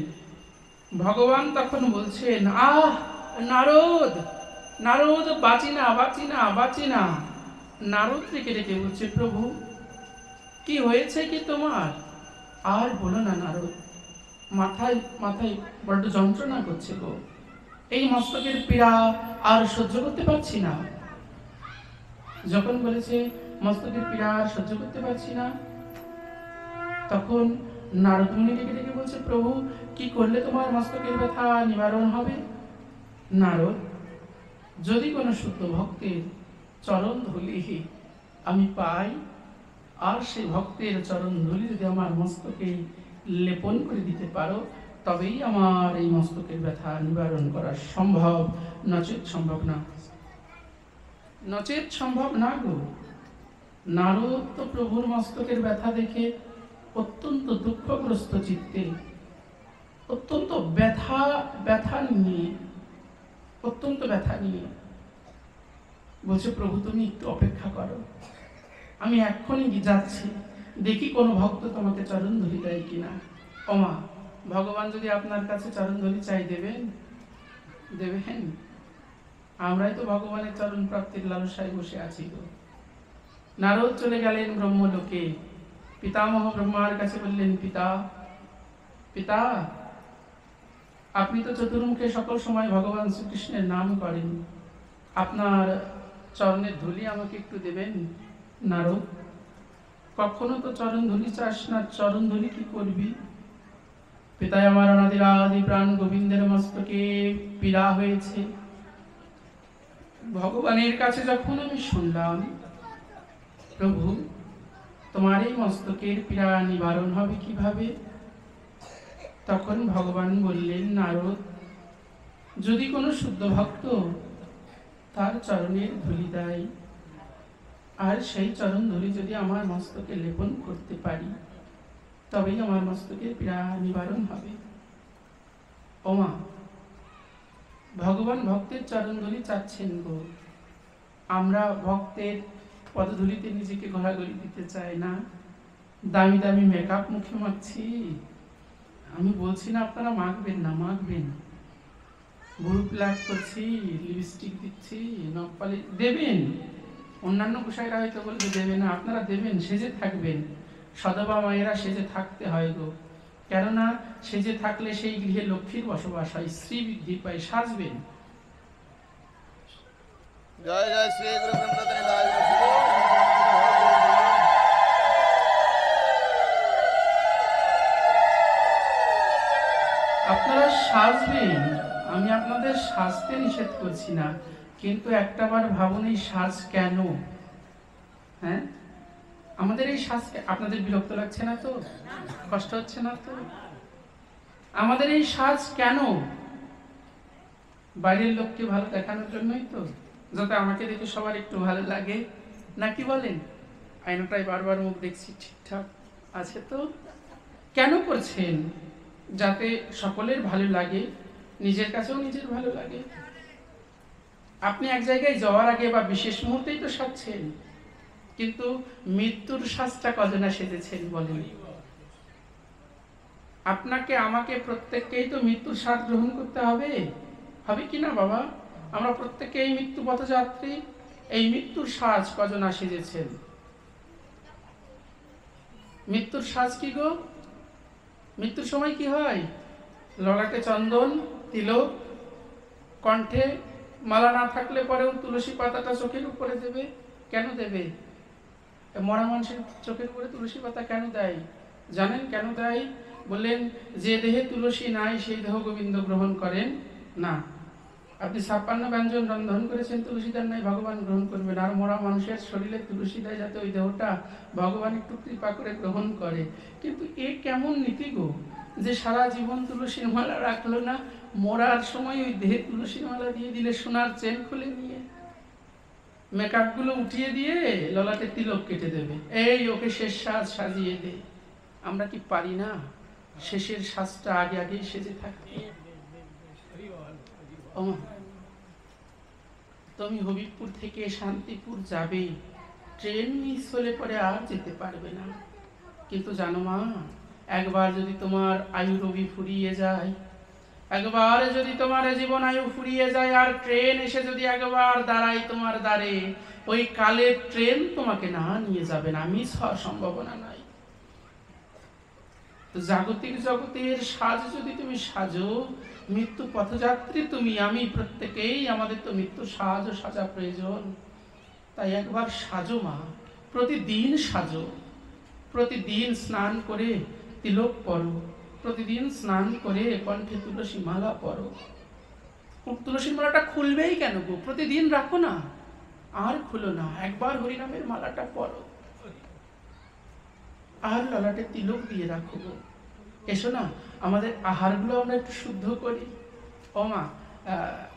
Speaker 1: ভগবান তখন বলছেন, আহ নারদ, নারদ বাঁচি না, বাঁচি না, বাঁচি না। নারদ রেখে রেখে বলছে, প্রভু কি হয়েছে কি তোমার? আর বলো না নারদ, মাথায় মাথায় বড্ড যন্ত্রণা করছে গো, এই মস্তকের পীড়া আর সহ্য করতে পারছি না। যখন বলেছে মস্তকের পীড়া আর সহ্য করতে পারছি না, তখন নারদ মুনি ডেকে ডেকে বলছে, প্রভু কি করলে তোমার মস্তকের ব্যথা নিবারণ হবে? নারদ, যদি কোনো শুদ্ধ ভক্তের চরণ ধুলি আমি পাই, আর সেই ভক্তের চরণ ধুলি যদি আমার মস্তকে লেপন করে দিতে পারো, তবেই আমার এই মস্তকের ব্যথা নিবারণ করা সম্ভব, নচেত সম্ভব না, নচেত সম্ভব না গো। নারদ তো প্রভুর মস্তকের ব্যথা দেখে অত্যন্ত দুঃখগ্রস্ত চিত্তে, অত্যন্ত ব্যথা নিয়ে, অত্যন্ত ব্যথা নিয়ে বলছে, প্রভু তুমি একটু অপেক্ষা করো, আমি এক্ষুনি যাচ্ছি, দেখি কোনো ভক্ত তোমাকে চরণধুলি দেয় কিনা। ওমা, ভগবান যদি আপনার কাছে চরণধুলি চাই দেবেন? দেবেন? আমরাই তো ভগবানের চরণ প্রাপ্তির লালসায় বসে আছি গো। নারদ চলে গেলেন ব্রহ্মলোকে, পিতামহ ব্রহ্মার কাছে বললেন, পিতা পিতা, আপনি তো চতুর্মুখে সকল সময় ভগবান শ্রীকৃষ্ণের নাম করেন, আপনার চরণের ধুলি আমাকে একটু দেবেন? নারদ, কখনো তো চরণ ধুলি চাস না, চরণ ধুলি কি করবি? পিতায় আমার অনাদির আদি প্রাণ গোবিন্দের মস্তকে পীড়া হয়েছে, ভগবানের কাছে যখন আমি শুনলাম, প্রভু তোমার এই মস্তকের পীড়া নিবারণ হবে কিভাবে, তখন ভগবান বললেন, নারদ, যদি কোনো শুদ্ধ ভক্ত তার চরণের ধুলি দেয়, আর সেই চরণ ধুলি যদি আমার মস্তকে লেপন করতে পারি, তবেই আমার মস্তকের পীড়া নিবারণ হবে। ওমা, ভগবান ভক্তের চরণ ধুলি চাচ্ছেন গো, আমরা ভক্তের পদধূলিতে নিজেকে ঘোরাঘুরি দিতে চাই না, দামি দামি মেকআপ মুখে মাখছি। আমি বলছি না আপনারা মাখবেন না, মাখবেন, বুড়ো প্লাক করছি, লিপস্টিক দিচ্ছি, নখপালিশ দেবেন। অন্যান্য গোসাইরা হয়তো বলবে দেবে না, আপনারা দেবেন, সেজে থাকবেন। সধবা মায়েরা সেজে থাকতে হয় গো, কেননা সেজে থাকলে সেই গৃহে লক্ষ্মীর বসবাস হয়, শ্রী বৃদ্ধি পায়। সাজবেন।
Speaker 2: জয় জয় শ্রী গুরু
Speaker 1: আপনারা সাজবেন, আমি আপনাদের সাজতে নিষেধ করছি না, কিন্তু একটাবার ভাবুন এই সাজ কেন? হ্যাঁ, আমাদের এই সাজ আপনাদের বিরক্ত লাগছে না তো? কষ্ট হচ্ছে না তো? আমাদের এই সাজ কেন? বাইরের লোককে ভালো দেখানোর জন্যই তো, যাতে আমাকে দেখে সবার একটু ভালো লাগে, নাকি বলেন? আয়নাটায় বারবার মুখ দেখছি, ঠিকঠাক আছে তো? কেন করছেন? যাতে সকলের ভালো লাগে, নিজের কাছেও নিজের ভালো লাগে। আপনি এক জায়গায় যাওয়ার আগে বা বিশেষ মুহূর্তেই তো সাজছেন, কিন্তু মৃত্যুর সাজটা কজনা সেজেছেন বলেন? আপনাকে আমাকে প্রত্যেককেই তো মৃত্যুর সাজ গ্রহণ করতে হবে, হবে কি না বাবা? আমরা প্রত্যেকে এই মৃত্যু পথযাত্রী, এই মৃত্যুর সাজ কজনা সেজেছেন? মৃত্যুর সাজ কি গো? মৃত্যুর সময় কি হয়? ললাটে চন্দন, তিলক, কণ্ঠে মালা না থাকলে পরেও তুলসী পাতাটা চোখের উপরে দেবে। কেন দেবে? মরা মানুষের চোখের উপরে তুলসী পাতা কেন দেয় জানেন? কেন দেয়? বললেন, যে দেহে তুলসী নাই সেই দেহ গোবিন্দ গ্রহণ করেন না। আপনি 56 ব্যঞ্জন রন্ধন করেছেন, তুলসীদার নাই, ভগবান গ্রহণ করবেন। আর মরা মানুষের শরীরে তুলসী দেয় যাতে ওই দেহটা ভগবান একটু কৃপা করে গ্রহণ করে। কিন্তু এ কেমন নীতি গো, যে সারা জীবন তুলসীর মালা রাখলো না, মরার সময় ওই দেহে তুলসীর মালা দিয়ে দিলে সোনার চেন খুলে নিয়ে মেকআপ গুলো উঠিয়ে দিয়ে ললাটে তিলক কেটে দেবে, এই ওকে শেষ সাজ সাজিয়ে দে। আমরা কি পারি না শেষের সাজটা আগে আগেই সেজে থাকতে? তুমি হবিবপুর থেকে শান্তিপুর যাবে, ট্রেন মিস হলে পরে আর যেতে পারবে না। কিন্তু জানো মা, একবার যদি তোমার আয়ু রবি ফুরিয়ে যায়, একবার যদি তোমার জীবন আয়ু ফুরিয়ে যায় আর ট্রেন এসে যদি একবার দাঁড়ায় তোমার দ্বারে, ওই কালের ট্রেন তোমাকে না নিয়ে যাবে না, মিস হওয়ার সম্ভাবনা নাই। তো জাগতিক জগতের সাজ যদি তুমি সাজো, মৃত্যু পথযাত্রী তুমি আমি প্রত্যেকেই, আমাদের তো মৃত্যু সাজ ও সাজা প্রয়োজন। তাই একবার সাজো মা, প্রতিদিন সাজো, প্রতিদিন স্নান করে তিলক পরো, প্রতিদিন স্নান করে কণ্ঠে তুলসী মালা পরো। তুলসীর মালাটা খুলবেই কেন গো? প্রতিদিন রাখো না, আর খুলো না, একবার হরিনামের মালাটা পরো আর ললাটে তিলক দিয়ে রাখো গো। এসো না, আমাদের আহারগুলো আমরা একটু শুদ্ধ করি। ও মা,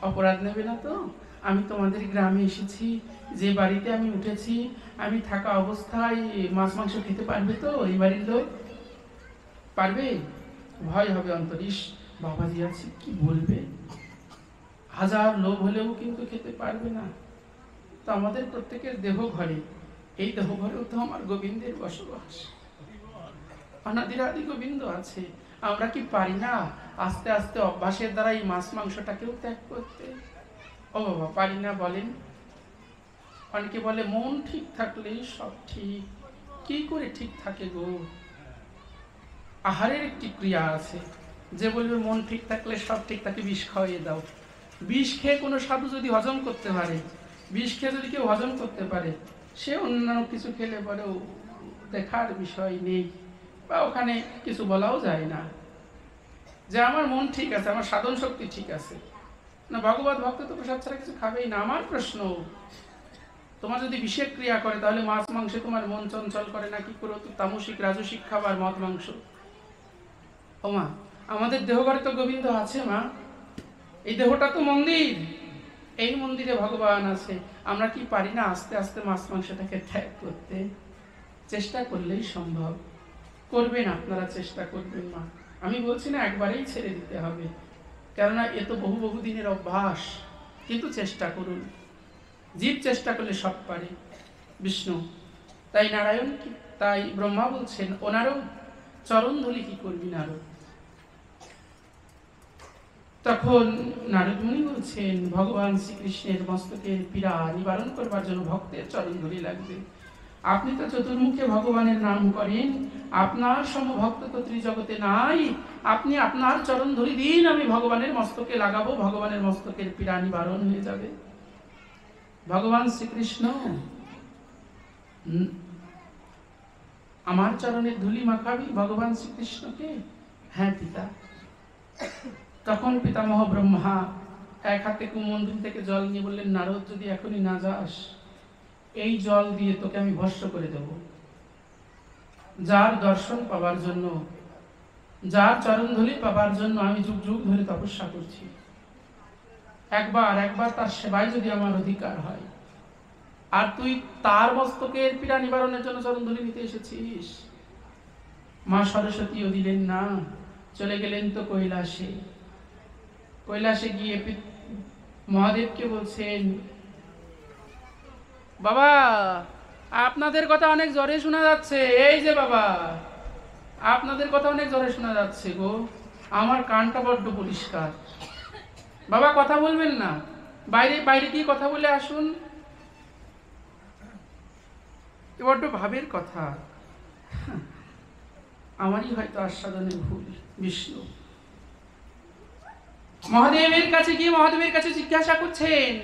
Speaker 1: অপরাধ নেবে না তো? আমি তোমাদের গ্রামে এসেছি, যে বাড়িতে আমি উঠেছি, আমি থাকা অবস্থায় মাছ মাংস খেতে পারবে তো এই বাড়ির লোক? পারবে? ভয় হবে অন্তরিস, বাবাজি আছে কি বলবে, হাজার লোক হলেও কিন্তু খেতে পারবে না। তো আমাদের প্রত্যেকের দেহ ঘরে, এই দেহ ঘরেও তো আমার গোবিন্দের বসবাস, অনাদিরাদি গোবিন্দ আছে। আমরা কি পারি না আস্তে আস্তে অভ্যাসের দ্বারা এই মাছ মাংসটাকেও ত্যাগ করতে? ও বাবা, পারি না বলেন? অনেকে বলে মন ঠিক থাকলেই সব ঠিক। কি করে ঠিক থাকে গো? আহারের একটি ক্রিয়া আছে, যে বলবে মন ঠিক থাকলে সব ঠিক, তাকে বিষ খাওয়াইয়ে দাও। বিষ খেয়ে কোনো সাধু যদি হজম করতে পারে, বিষ খেয়ে যদি কেউ হজম করতে পারে, সে অন্যান্য কিছু খেলে পরেও দেখার বিষয় নেই, বা ওখানে কিছু বলাও যায় না যে আমার মন ঠিক আছে, আমার সাধন শক্তি ঠিক আছে। না, ভগবত ভক্ত তো প্রসাদ ছাড়া কিছু খাবেই না। আমার প্রশ্ন, তোমার যদি বিষের ক্রিয়া করে, তাহলে মাছ মাংসে তোমার মন চঞ্চল করে না কি করে? তো তামসিক রাজসিক খাবার, মদ মাংস। ও মা, আমাদের দেহঘরে তো গোবিন্দ আছে মা, এই দেহটা তো মন্দির, এই মন্দিরে ভগবান আছে। আমরা কি পারি না আস্তে আস্তে মাছ মাংসটাকে ত্যাগ করতে? চেষ্টা করলেই সম্ভব। করবেন আপনারা, চেষ্টা করবেন মা। আমি বলছি না একবারেই ছেড়ে দিতে হবে, কেননা এ তো বহু বহু দিনের অভ্যাস। কিন্তু চেষ্টা করুন, জীব চেষ্টা করলে সব পারে। বিষ্ণু তাই নারায়ণ কি, তাই ব্রহ্মা বলছেন ওনারও চরণ ধুলি কি করবি নারদ। তখন নারদ মুনি বলছেন ভগবান শ্রীকৃষ্ণের মস্তকের পীড়া নিবারণ করবার জন্য ভক্তের চরণ ধুলি লাগবে। আপনি তো চতুর্মুখে ভগবানের নাম করেন, আপনার সমভক্ত তো ত্রিজগতে নাই। আপনি আপনার চরণ ধরি দিন, আমি ভগবানের মস্তকে লাগাবো, ভগবানের মস্তকের পীড়া নিবারণ হয়ে যাবে। ভগবান শ্রীকৃষ্ণ আমার চরণের ধুলি মাখাবি ভগবান শ্রীকৃষ্ণকে? হ্যাঁ পিতা। তখন পিতামহ ব্রহ্মা এক হাতে কুমণ্ডল থেকে জল নিয়ে বললেন, নারদ যদি এখনই না যাস, এই জল দিয়ে তোকে আমি ভস্ম করে দেব। যার দর্শন পাবার জন্য, যার চরণধুলি পাবার জন্য আমি যুগ যুগ ধরে তপস্যা করছি, একবার তার সেবায় যদি আমার অধিকার হয়, আর তুই তার মস্তকের পীড়া নিবারণের জন্য চরণধুলি নিতে এসেছিস। মা সরস্বতীও দিলেন না, চলে গেলেন তো কৈলাসে। কৈলাসে গিয়ে মহাদেবকে বলছেন, বাবা আপনাদের কথা অনেক জোরে শোনা যাচ্ছে। এই যে বাবা, আপনাদের কথা অনেক জোরে শোনা যাচ্ছে গো, আমার কানটা বড্ড পরিষ্কার। বাবা কথা বলবেন না, বাইরে বাইরে গিয়ে কথা বলে আসুন। বড্ড ভাবের কথা, আমারই হয়তো আস্বাদনের ভুল। বিষ্ণু মহাদেবের কাছে গিয়ে মহাদেবের কাছে জিজ্ঞাসা করছেন,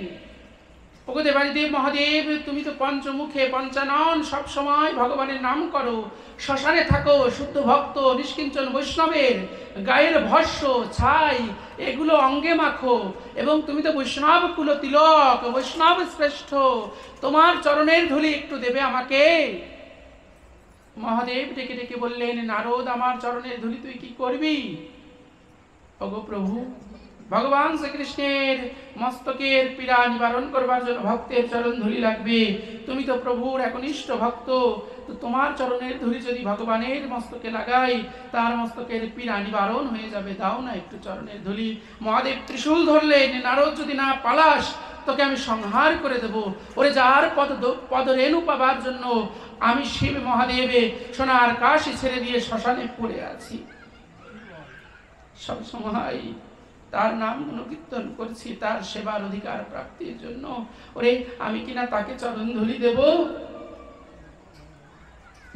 Speaker 1: ওগো দেবাদিদেব মহাদেব, তুমি তো পঞ্চমুখে পঞ্চানন, সব সময় ভগবানের নাম করো, শ্মশানে থাকো, শুদ্ধ ভক্ত নিষ্কিঞ্চন বৈষ্ণবের গায়ের ভস্য ছাই এগুলো অঙ্গে মাখো, এবং তুমি তো বৈষ্ণব কুল তিলক, বৈষ্ণব শ্রেষ্ঠ, তোমার চরণের ধুলি একটু দেবে আমাকে? মহাদেব ডেকে ডেকে বললেন, নারদ, আমার চরণের ধুলি তুই কি করবি? ওগো প্রভু, ভগবান শ্রীকৃষ্ণের মস্তকের পীড়া নিবারণ করবার জন্য ভক্তের চরণ ধুলি লাগবে। তুমি তো প্রভুর একনিষ্ঠ ভক্ত, তো তোমার চরণের ধুলি যদি ভগবানের মস্তকে লাগাই, তার মস্তকের পীড়া নিবারণ হয়ে যাবে। দাও না একটু চরণের ধুলি। মহাদেব ত্রিশূল ধরলেন, নারদ, যদি না পালাস তোকে আমি সংহার করে দেব। ওরে, যার পদরেণু পাবার জন্য আমি শিব মহাদেবে সোনার কাশি ছেড়ে দিয়ে শ্মশানে পড়ে আছি, সব সময় তার নাম গুণকীর্তন করছি তার সেবার অধিকার প্রাপ্তির জন্য। ওরে, আমি কিনা তাকে চরণ ধুলি দেব?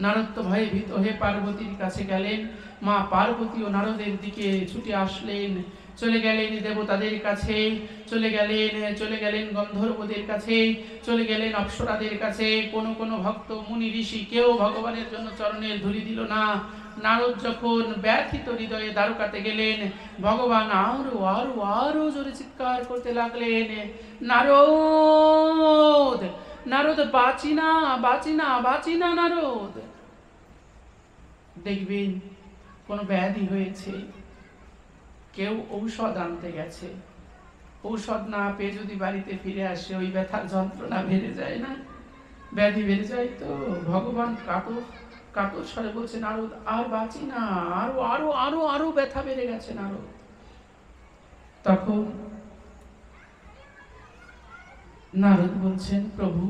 Speaker 1: নারদ তো ভয়ে ভীত হয়ে পার্বতীর কাছে গেলেন। মা পার্বতী ও নারদের দিকে ছুটে আসলেন, চলে গেলেন দেবতাদের কাছে, চলে গেলেন গন্ধর্বদের কাছে, চলে গেলেন অপ্সরাদের কাছে। কোনো ভক্ত মুনি ঋষি কেউ ভগবানের জন্য চরণের ধুলি দিল না। নারদ যখন ব্যথিত হৃদয়ে দ্বারকাতে গেলেন, ভগবান আরো আরো আরো জোরে চিৎকার করতে লাগলেন, নারদ, নারদ, বাঁচি না, বাঁচি না, বাঁচি না নারদ। দেখবেন কোনো ব্যাধি হয়েছে, কেউ ঔষধ আনতে গেছে, ঔষধ না পেয়ে যদি বাড়িতে ফিরে আসে, ওই ব্যথার যন্ত্রণা বেড়ে যায় না? ব্যাধি বেড়ে যায় তো ভগবান কাতর স্বরে বলছে, নারদ, আর বাঁচি না, আরো আরো আরো আরো ব্যথা বেড়ে গেছে নারদ। তখন নারদ বলছেন, প্রভু,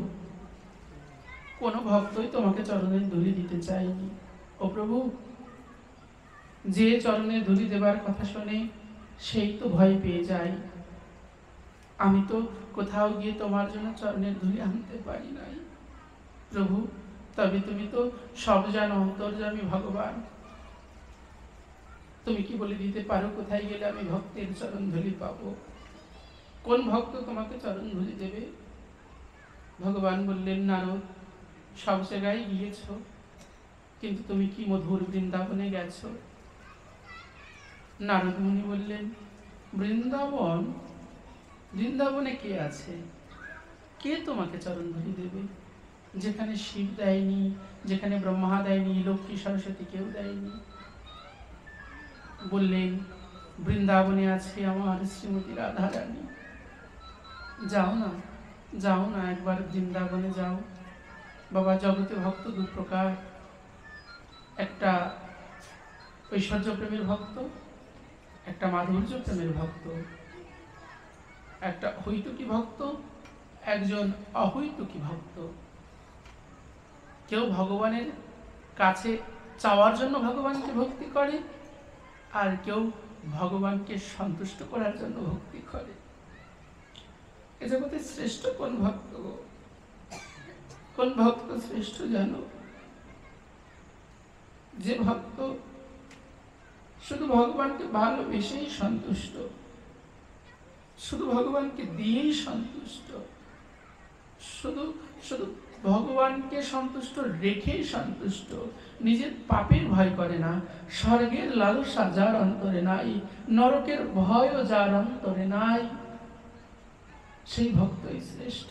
Speaker 1: কোন ভক্তই তোমাকে চরণের ধুলি দিতে চায়নি। ও প্রভু, যে চরণের ধুলি দেবার কথা শুনে সেই তো ভয় পেয়ে যায়। আমি তো কোথাও গিয়ে তোমার জন্য চরণের ধুলি আনতে পারি নাই প্রভু। তবে তুমি তো সব জানো, অন্তর্যামী ভগবান, তুমি কি বলে দিতে পারো কোথায় গেলে আমি ভক্তের চরণ ধুলি পাবো? কোন ভক্ত তোমাকে চরণ ধুলি দেবে? ভগবান বললেন, নারদ, সব জায়গায় গিয়েছ, কিন্তু তুমি কি মধুর বৃন্দাবনে গেছো? নারদ মুনি বললেন, বৃন্দাবন? বৃন্দাবনে কে আছে? কে তোমাকে চরণ ধুলি দেবে? যেখানে শিব দেয়নি, যেখানে ব্রহ্মা দেয়নি, লক্ষ্মী সরস্বতী কেউ দেয়নি। বললেন, বৃন্দাবনে আছে আমার শ্রীমতী রাধা রানী। যাও না, যাও না, একবার বৃন্দাবনে যাও। বাবা, জগতে ভক্ত দু প্রকার, একটা ঐশ্বর্য প্রেমের ভক্ত, একটা মাধুর্য প্রেমের ভক্ত, একটা হৈতুকী ভক্ত, একজন অহৈতুকী ভক্ত। কেউ ভগবানের কাছে চাওয়ার জন্য ভগবানকে ভক্তি করে, আর কেউ ভগবানকে সন্তুষ্ট করার জন্য ভক্তি করে। এ জগতে শ্রেষ্ঠ কোন ভক্ত? কোন ভক্ত শ্রেষ্ঠ জানো? যে ভক্ত শুধু ভগবানকে ভালোবেসেই সন্তুষ্ট, শুধু ভগবানকে দিয়েই সন্তুষ্ট, শুধু শুধু ভগবানকে সন্তুষ্ট রেখেই সন্তুষ্ট, নিজের পাপের ভয় করে না, স্বর্গের লালসা যার অন্তরে নাই, নরকের ভয়ও যার অন্তরে নাই, সেই ভক্তই শ্রেষ্ঠ।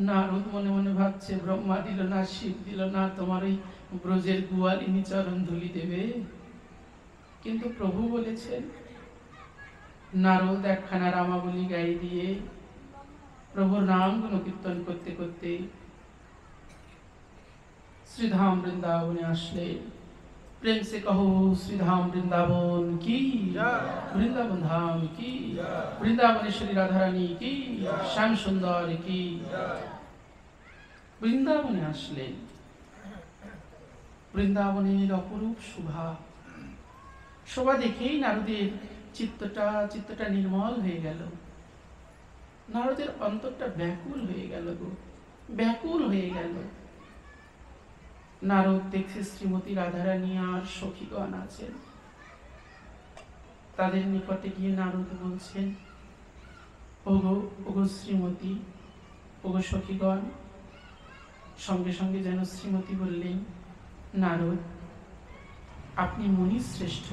Speaker 1: নারদ মনে মনে ভাবছে, ব্রহ্মা দিল না, শিব দিল না, তোমার ওই ব্রজের গোয়ালিনী চরণ ধুলি দেবে? কিন্তু প্রভু বলেছেন। নারদ একখানা রামাবলী গায়ে দিয়ে প্রভুর নাম গুণ কীর্তন করতে করতে শ্রীধাম বৃন্দাবনে আসলে। প্রেম সে কहो শ্রীধাম বৃন্দাবন কি, বৃন্দাবন ধাম কি, বৃন্দাবনেশ্বরী রাধারানী কি, শ্যাম সুন্দর কি। বৃন্দাবনে আসলেন। বৃন্দাবনের অপরূপ শোভা দেখেই নারদের চিত্তটা নির্মল হয়ে গেল। নারদের অন্তরটা ব্যাকুল হয়ে গেল গো, ব্যাকুল হয়ে গেল। নারদ দেখছে শ্রীমতী রাধারানী আর সখীগণ আছেন। তাদের নিকটে গিয়ে নারদ বলছেন, ওগো শ্রীমতী, ওগো সখীগণ। সঙ্গে সঙ্গে যেন শ্রীমতী বললেন, নারদ, আপনি মুনি শ্রেষ্ঠ,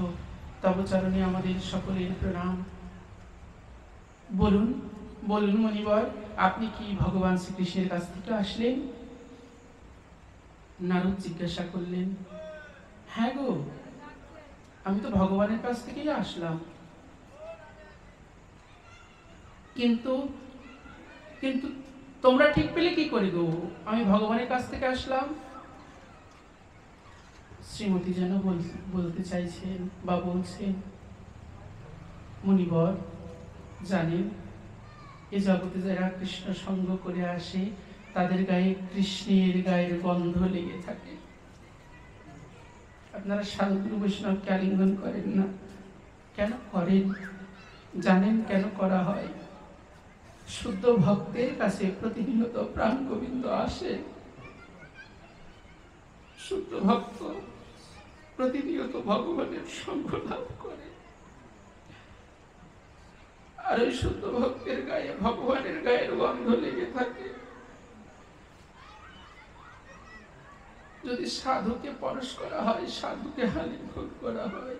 Speaker 1: তব চরণে আমাদের সকলের প্রণাম। বলুন বলুন মণিবর, আপনি কি ভগবান শ্রীকৃষ্ণের কাছ থেকে আসলেন? নারদ জিজ্ঞাসা করলেন, হ্যাঁ গো, আমি তো ভগবানের কাছ থেকেই আসলাম, কিন্তু কিন্তু তোমরা ঠিক পেলে কি করে গো আমি ভগবানের কাছ থেকে আসলাম? শ্রীমতী যেন বলতে চাইছেন বা বলছেন, মুনিবর জানেন, এ জগতে যারা কৃষ্ণ সঙ্গ করে আসে তাদের গায়ে কৃষ্ণের গায়ের গন্ধ লেগে থাকে। আপনারা সাধুগুরু বৈষ্ণবকে আলিঙ্গন করেন না, কেন করেন জানেন? কেন করা হয়? শুদ্ধ ভক্তের কাছে প্রতিনিয়ত প্রাণ গোবিন্দ আসে, শুদ্ধ ভক্ত প্রতিনিয়ত ভগবানের সঙ্গ লাভ করে, আর ওই শুদ্ধ ভক্তের গায়ে ভগবানের গায়ের গন্ধ লেগে থাকে। যদি সাধুকে পরশ করা হয়, সাধুকে হানি ভোগ করা হয়,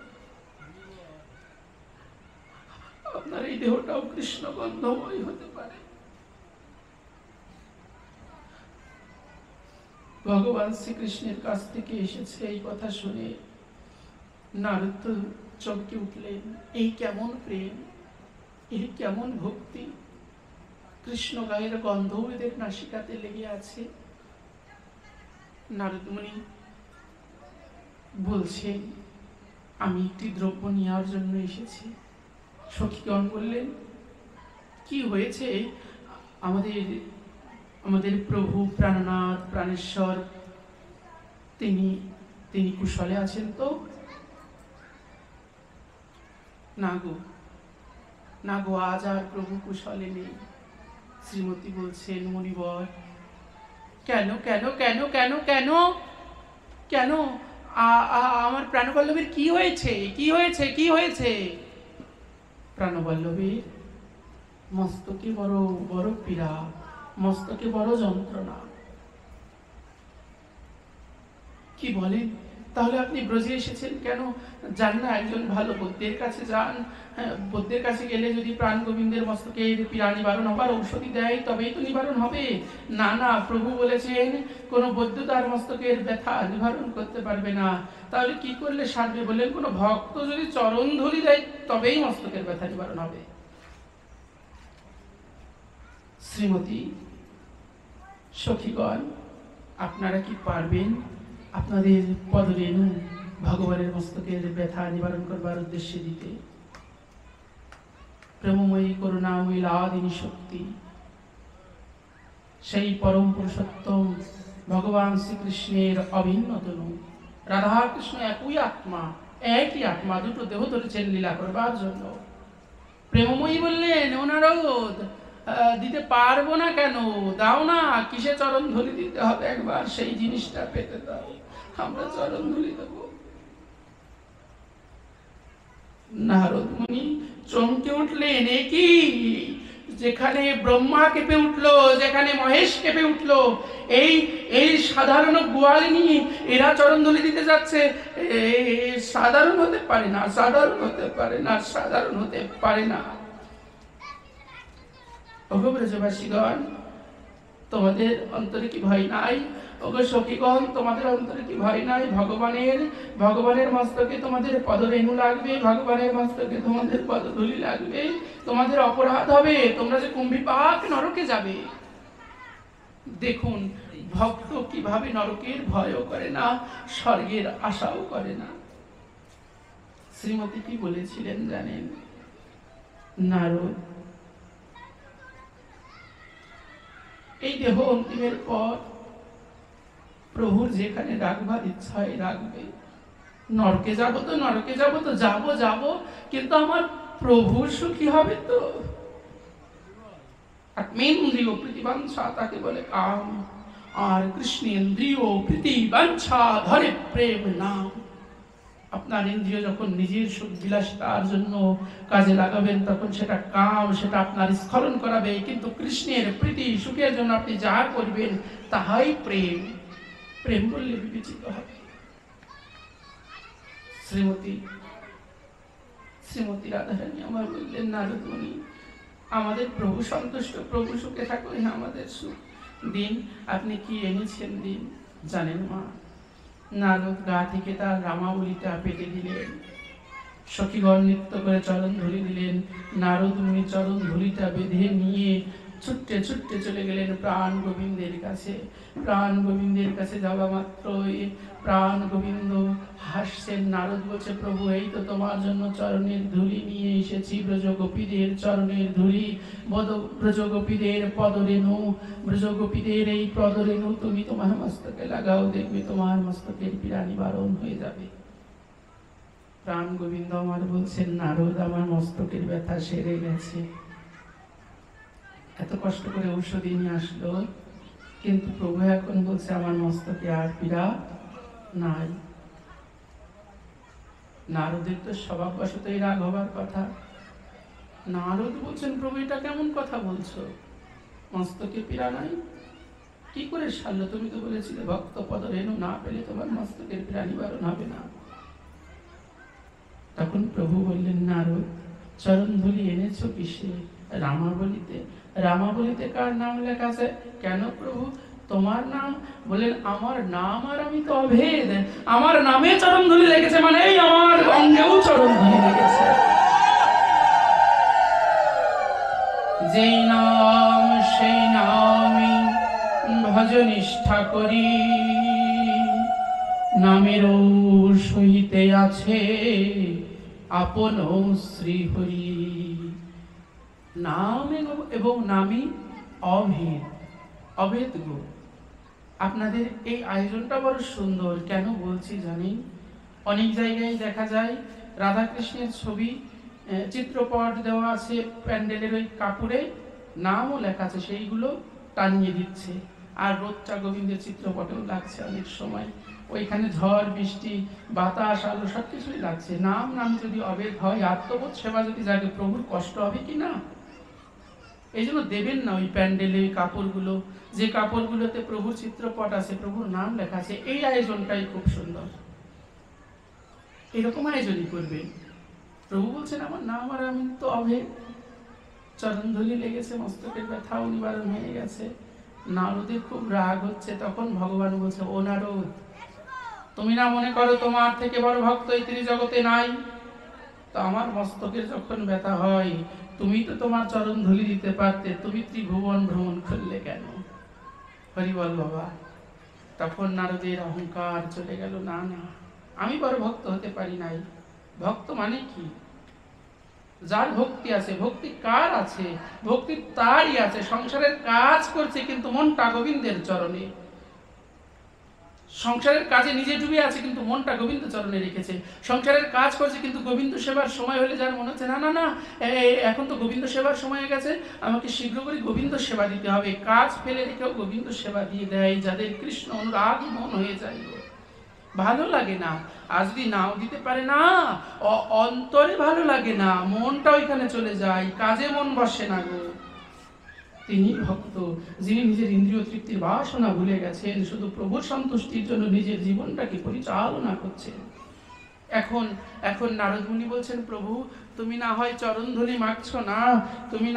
Speaker 1: আপনার এই দেহটাও কৃষ্ণ গন্ধময় হতে পারে। ভগবান শ্রীকৃষ্ণের কাছ থেকে এসেছে এই কথা শুনে নারদ তো চমকে উঠলেন, এই কেমন প্রেম, এই কেমন ভক্তি! কৃষ্ণ গায়ের গন্ধ এদের নাসিকাতে লেগে আছে। নারদ মুনি বলছেন, আমি একটি দ্রব্য নেওয়ার জন্য এসেছি। সখীগণ বললেন, কি হয়েছে? আমাদের আমাদের প্রভু প্রাণনাথ প্রাণেশ্বর তিনি কুশলে আছেন তো? না গো, আজ আর প্রভু কুশলে নেই। শ্রীমতী বলছেন, মুনিবর, কেন কেন কেন কেন কেন কেন আমার প্রাণবল্লভীর কি হয়েছে? কি হয়েছে? কি হয়েছে? প্রাণবল্লভীর মস্তকে বড় বড় পীড়া, মস্তকে বড় যন্ত্রণা। কি বলেন? তাহলে আপনি ব্রজে এসেছেন কেন? যান না, একজন ভালো বৈদ্যের কাছে যান। বৈদ্যের কাছে গেলে যদি প্রাণ গোবিন্দের মস্তকে পীড়া নিবারণ হবার ঔষধি দেয় তবেই তো নিবারণ হবে। না না, প্রভু বলেছেন কোনো বৈদ্য তার মস্তকের ব্যথা নিবারণ করতে পারবে না। তাহলে কি করলে সারবে? বললেন, কোনো ভক্ত যদি চরণ ধরি দেয় তবেই মস্তকের ব্যথা নিবারণ হবে। শ্রীমতী, সখীগণ, আপনারা কি পারবেন আপনাদের পদরেণু ভগবানের মস্তকের ব্যথা নিবারণ করবার উদ্দেশ্যে দিতে? প্রেমময়ী করুণাময়ী লাদিনী শক্তি, সেই পরম পুরুষোত্তম ভগবান শ্রীকৃষ্ণের অভিন্ন তনু। রাধা কৃষ্ণ একই আত্মা, দুটো দেহ ধরেছেন লীলা করবার জন্য। প্রেমময়ী বললেন, ও নারদ, দিতে পারবো না কেন? দাও না, কিসে চরণ ধুলি দিতে হবে? একবার সেই জিনিসটা পেতে দাও, আমরা চরণ ধুলি দেব। নারদ মুনি চমকে উঠলেন, এ কি? যেখানে ব্রহ্মা কেঁপে উঠলো, যেখানে মহেশ কেঁপে উঠলো, এই সাধারণ গোয়ালিনী এরা চরণ ধুলি দিতে যাচ্ছে? সাধারণ হতে পারে না, সাধারণ হতে পারে না, সাধারণ হতে পারে না। ওগো ব্রজবাসীগণ, তোমাদের অন্তরে কি ভয় নাই? ওগো সখীগণ, তোমাদের অন্তরে কি ভয় নাই? ভগবানের মস্তকে তোমাদের পদরেণু লাগবে, ভগবানের মস্তকে তোমাদের পদধূলি লাগবে, তোমাদের অপরাধ হবে, তোমরা যে কুম্ভীপাক নরকে যাবে। দেখুন ভক্ত কিভাবে নরকের ভয়ও করে না, স্বর্গের আশাও করে না। শ্রীমতী কি বলেছিলেন জানেন? নারদ, এই দেহ অন্তিমের পর প্রভুর যেখানে রাখবার ইচ্ছা হয় রাখবে। নরকে যাব তো নরকে যাব তো যাব, কিন্তু আমার প্রভু সুখী হবে তো। আত্মেন্দ্রিয় প্রীতিবাঞ্ছা তাকে বলে কাম, আর কৃষ্ণেন্দ্রিয় প্রীতিবাঞ্ছা ধরে প্রেম নাম। আপনার ইন্দ্রিয় যখন নিজের সুখ বিলাসিতার জন্য কাজে লাগাবেন তখন সেটা কাম, সেটা আপনার স্খলন করাবে। কিন্তু কৃষ্ণের প্রীতি সুখের জন্য আপনি যা করবেন তাহাই প্রেম, প্রেম বললে বিবেচিত হবে। শ্রীমতী রাধারানী আমার বললেন, নারদ মুনি, আমাদের প্রভু সন্তুষ্ট, প্রভু সুখে থাকুন, আমাদের সুখ দিন। আপনি কি এনেছেন দিন। জানেন মা, নারদ গা থেকে তার রামাবলীটা পেটে দিলেন, সখীগণ নৃত্য করে চরণ ধুলি দিলেন, নারদ মুনি চরণ ধুলিটা বেঁধে নিয়ে ছুটতে ছুটতে চলে গেলেন প্রাণ গোবিন্দের কাছে। প্রাণ গোবিন্দের কাছে যাওয়া মাত্রই প্রাণ গোবিন্দ হাসছেন। নারদ বলছে, প্রভু এই তো তোমার জন্য চরণের ধুলি নিয়ে এসেছি, ব্রজগোপীদের চরণের ধুলি, ব্রজগোপীদের পদরেণু, ব্রজগোপীদের এই পদরেণু তুমি তোমার মস্তকে লাগাও, দেখবে তোমার মস্তকের পীড়া নিবারণ হয়ে যাবে। প্রাণ গোবিন্দ আমার বলছেন, নারদ আমার মস্তকের ব্যথা সেরে গেছে। এত কষ্ট করে ঔষধি নিয়ে আসলো, কিন্তু প্রভু এখন বলছে আমার মস্তকে আর পীড়া নাই। নারদের তো স্বভাববশতই রাগ হবার কথা। নারদ বলছেন, প্রভু এটা কেমন কথা বলছো, মস্তকে পীড়া নাই কি করে সারলো? তুমি তো বলেছিলে ভক্ত পদ রেণু না পেলে তোমার মস্তকের পীড়া নিবারণ হবে না। তখন প্রভু বললেন, নারদ চরণ ধুলি এনেছো কিসে? রামাবলীতে। রামাবলীতে কার নাম লেখা আছে? কেন প্রভু তোমার নাম? বলেন, আমার নাম আর আমি তো অভেদ, আমার নামে চরণ ধুলি লেগেছে, মানে এই আমার অঙ্গেও চরণ ধুলি লেগেছে। যেই নাম সেই নামই ভজনিষ্ঠা করি, নামেরও সহিতে আছে আপন শ্রীহরি। নাম এবং নামই অভেদ, অভেদ গো। আপনাদের এই আয়োজনটা বড় সুন্দর। কেন বলছি জানেন? অনেক জায়গায় দেখা যায় রাধাকৃষ্ণের ছবি, চিত্রপট দেওয়া আছে প্যান্ডেলের ওই কাপড়ে, নামও লেখা আছে, সেইগুলো টানিয়ে দিচ্ছে। আর রোদটা গোবিন্দের চিত্রপটেও লাগছে অনেক সময়, ওইখানে ঝড় বৃষ্টি বাতাস আলো সব কিছুই লাগছে। নাম নাম যদি অভেদ হয়, আত্মবোধ সেবা যদি জাগে, প্রভুর কষ্ট হবে কি না? এই জন্য দেবেন না ওই প্যান্ডেলে ওই কাপড়গুলো, যে কাপড়গুলোতে প্রভুর চিত্রপট আছে, প্রভুর নাম লেখা আছে। এই আয়োজনটাই খুব সুন্দর, এরকম আয়োজনই করবেন। প্রভু বলছেন আমার নাম আর আমি তো অভেদ, চরণ ধুলি লেগেছে, মস্তকের ব্যথাও নিবারণ হয়ে গেছে। নারদের খুব রাগ হচ্ছে। তখন ভগবান বলছে, ও নারদ, তুমি না মনে করো তোমার থেকে বড় ভক্ত এই ত্রিজগতে নাই? তো আমার মস্তকের যখন ব্যথা হয়, তুমি তো তোমার চরণ ধুলি দিতে পারতে, তুমি ত্রিভুবন ভ্রমণ করলে কেন? হরিবল বাবা। তখন নারদের অহংকার চলে গেল, না না, আমি বড় ভক্ত হতে পারি নাই। ভক্ত মানে কি? যার ভক্তি আছে। ভক্তি কার আছে? ভক্তি তারই আছে, সংসারের কাজ করছে কিন্তু মনটা গোবিন্দের চরণে। সংসারের কাজে নিজে ডুবে আছে কিন্তু মনটা গোবিন্দ চরণে রেখেছে। সংসারের কাজ করছে কিন্তু গোবিন্দ সেবার সময় হলে যার মনে হচ্ছে না না না, এখন তো গোবিন্দ সেবার সময় হয়ে গেছে, আমাকে শীঘ্র করে গোবিন্দ সেবা দিতে হবে, কাজ ফেলে রেখেও গোবিন্দ সেবা দিয়ে দেয়। যাদের কৃষ্ণ অনুরাগী মন হয়ে যায়, ভালো লাগে না। আর যদি নাও দিতে পারে না, অন্তরে ভালো লাগে না, মনটা ওইখানে চলে যায়, কাজে মন বসে না গো। তিনি ভক্ত যিনি নিজের ইন্দ্রিয় তৃপ্তির বাসনা ভুলে গেছেন, শুধু প্রভুর সন্তুষ্টির জন্য নিজের জীবনটাকে পরিচালনা করছেন। এখন এখন নারদ মুনি বলছেন, প্রভু তুমি না হয় চরণ ধুলি মাগছো না, তুমি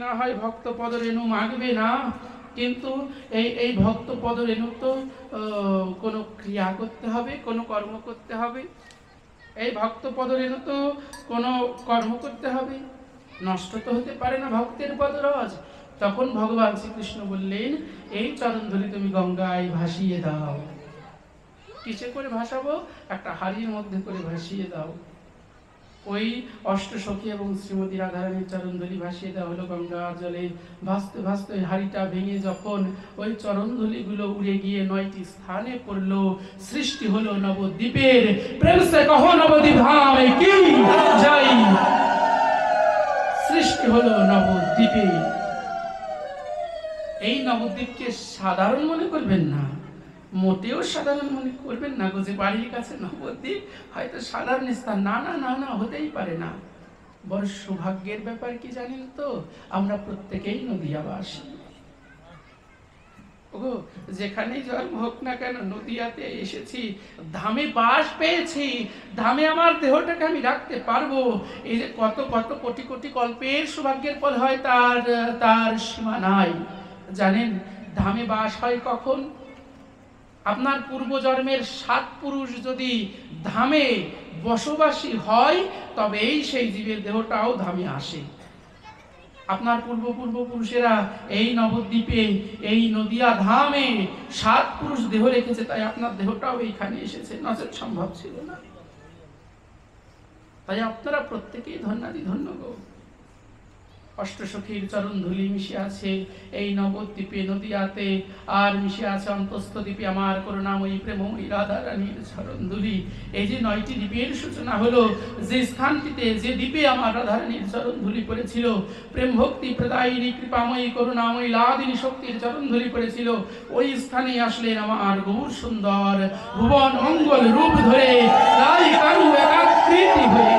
Speaker 1: না হয় ভক্ত পদ রেণু মাগবে না, কিন্তু এই ভক্ত পদ রেণু তো কোনো ক্রিয়া করতে হবে, কোনো কর্ম করতে হবে। এই ভক্ত পদ রেণু তো কোনো কর্ম করতে হবে, নষ্ট তো হতে পারে না ভক্তের পদরজ। তখন ভগবান শ্রীকৃষ্ণ বললেন, এই চরণ ধুলি তুমি গঙ্গায় ভাসিয়ে দাও। কিসে করে ভাসাবো? একটা হাড়ির মধ্যে করে ভাসিয়ে দাও। ওই অষ্টসখী এবং শ্রীমতী রাধারানীর চরণ ধুলি ভাসিয়ে দেওয়া হলো গঙ্গার জলে। ভাসতে ভাসতে হাড়িটা ভেঙে যখন ওই চরণ ধুলিগুলো উড়ে গিয়ে 9টি স্থানে পড়লো, সৃষ্টি হলো নবদ্বীপের। প্রেম সে কহো নবদ্বীপ ধাম কি জয়। সৃষ্টি হলো নবদ্বীপে। এই নবদ্বীপকে সাধারণ মনে করবেন না, মোটেও সাধারণ মনে করবেন না গো, যে বাড়ির কাছে নবদ্বীপ হয়তো সাধারণ স্থান, না না না না, হতেই পারে না। বড় সৌভাগ্যের ব্যাপার কি জানেন তো, আমরা প্রত্যেকেই নদিয়াবাসী। ওগো, যেখানেই জন্ম হোক না কেন, নদিয়াতে এসেছি, ধামে বাস পেয়েছি, ধামে আমার দেহটাকে আমি রাখতে পারবো। এই যে কত কত কোটি কোটি কল্পের সৌভাগ্যের ফল হয়, তার সীমা নাই। জানেন ধামে বাস হয় কখন? আপনার পূর্বজন্মের 7 পুরুষ যদি ধামে বসবাসী হয় তবেই সেই জীবের দেহটাও ধামে আসে। আপনার পূর্বপুরুষেরা এই নবদ্বীপে, এই নদিয়া ধামে 7 পুরুষ দেহ রেখেছে, তাই আপনার দেহটাও এইখানে এসেছে, নচেত সম্ভব ছিল না। তাই আপনারা প্রত্যেকেই ধন্যাদি ধন্য গো। অষ্টসখীর চরণ ধুলি মিশে আছে এই নবদ্বীপে, নদিয়াতে, আর মিশে আছে অন্তস্থ দ্বীপে আমার করুণাময়ী প্রেমময়ী রাধা রানীর চরণ ধুলি। এই যে 9টি দ্বীপের সূচনা হলো, যে স্থানটিতে, যে দ্বীপে আমার রাধা রানীর চরণ ধুলি পড়েছিল, প্রেম ভক্তি প্রদায়িনী কৃপাময়ী করুণাময়ী লাদিনী শক্তির চরণ ধুলি পড়েছিল, ওই স্থানে আসলেন আমার গৌর সুন্দর ভুবন মঙ্গল রূপ ধরে, রাই কানু একাকৃতি হয়ে,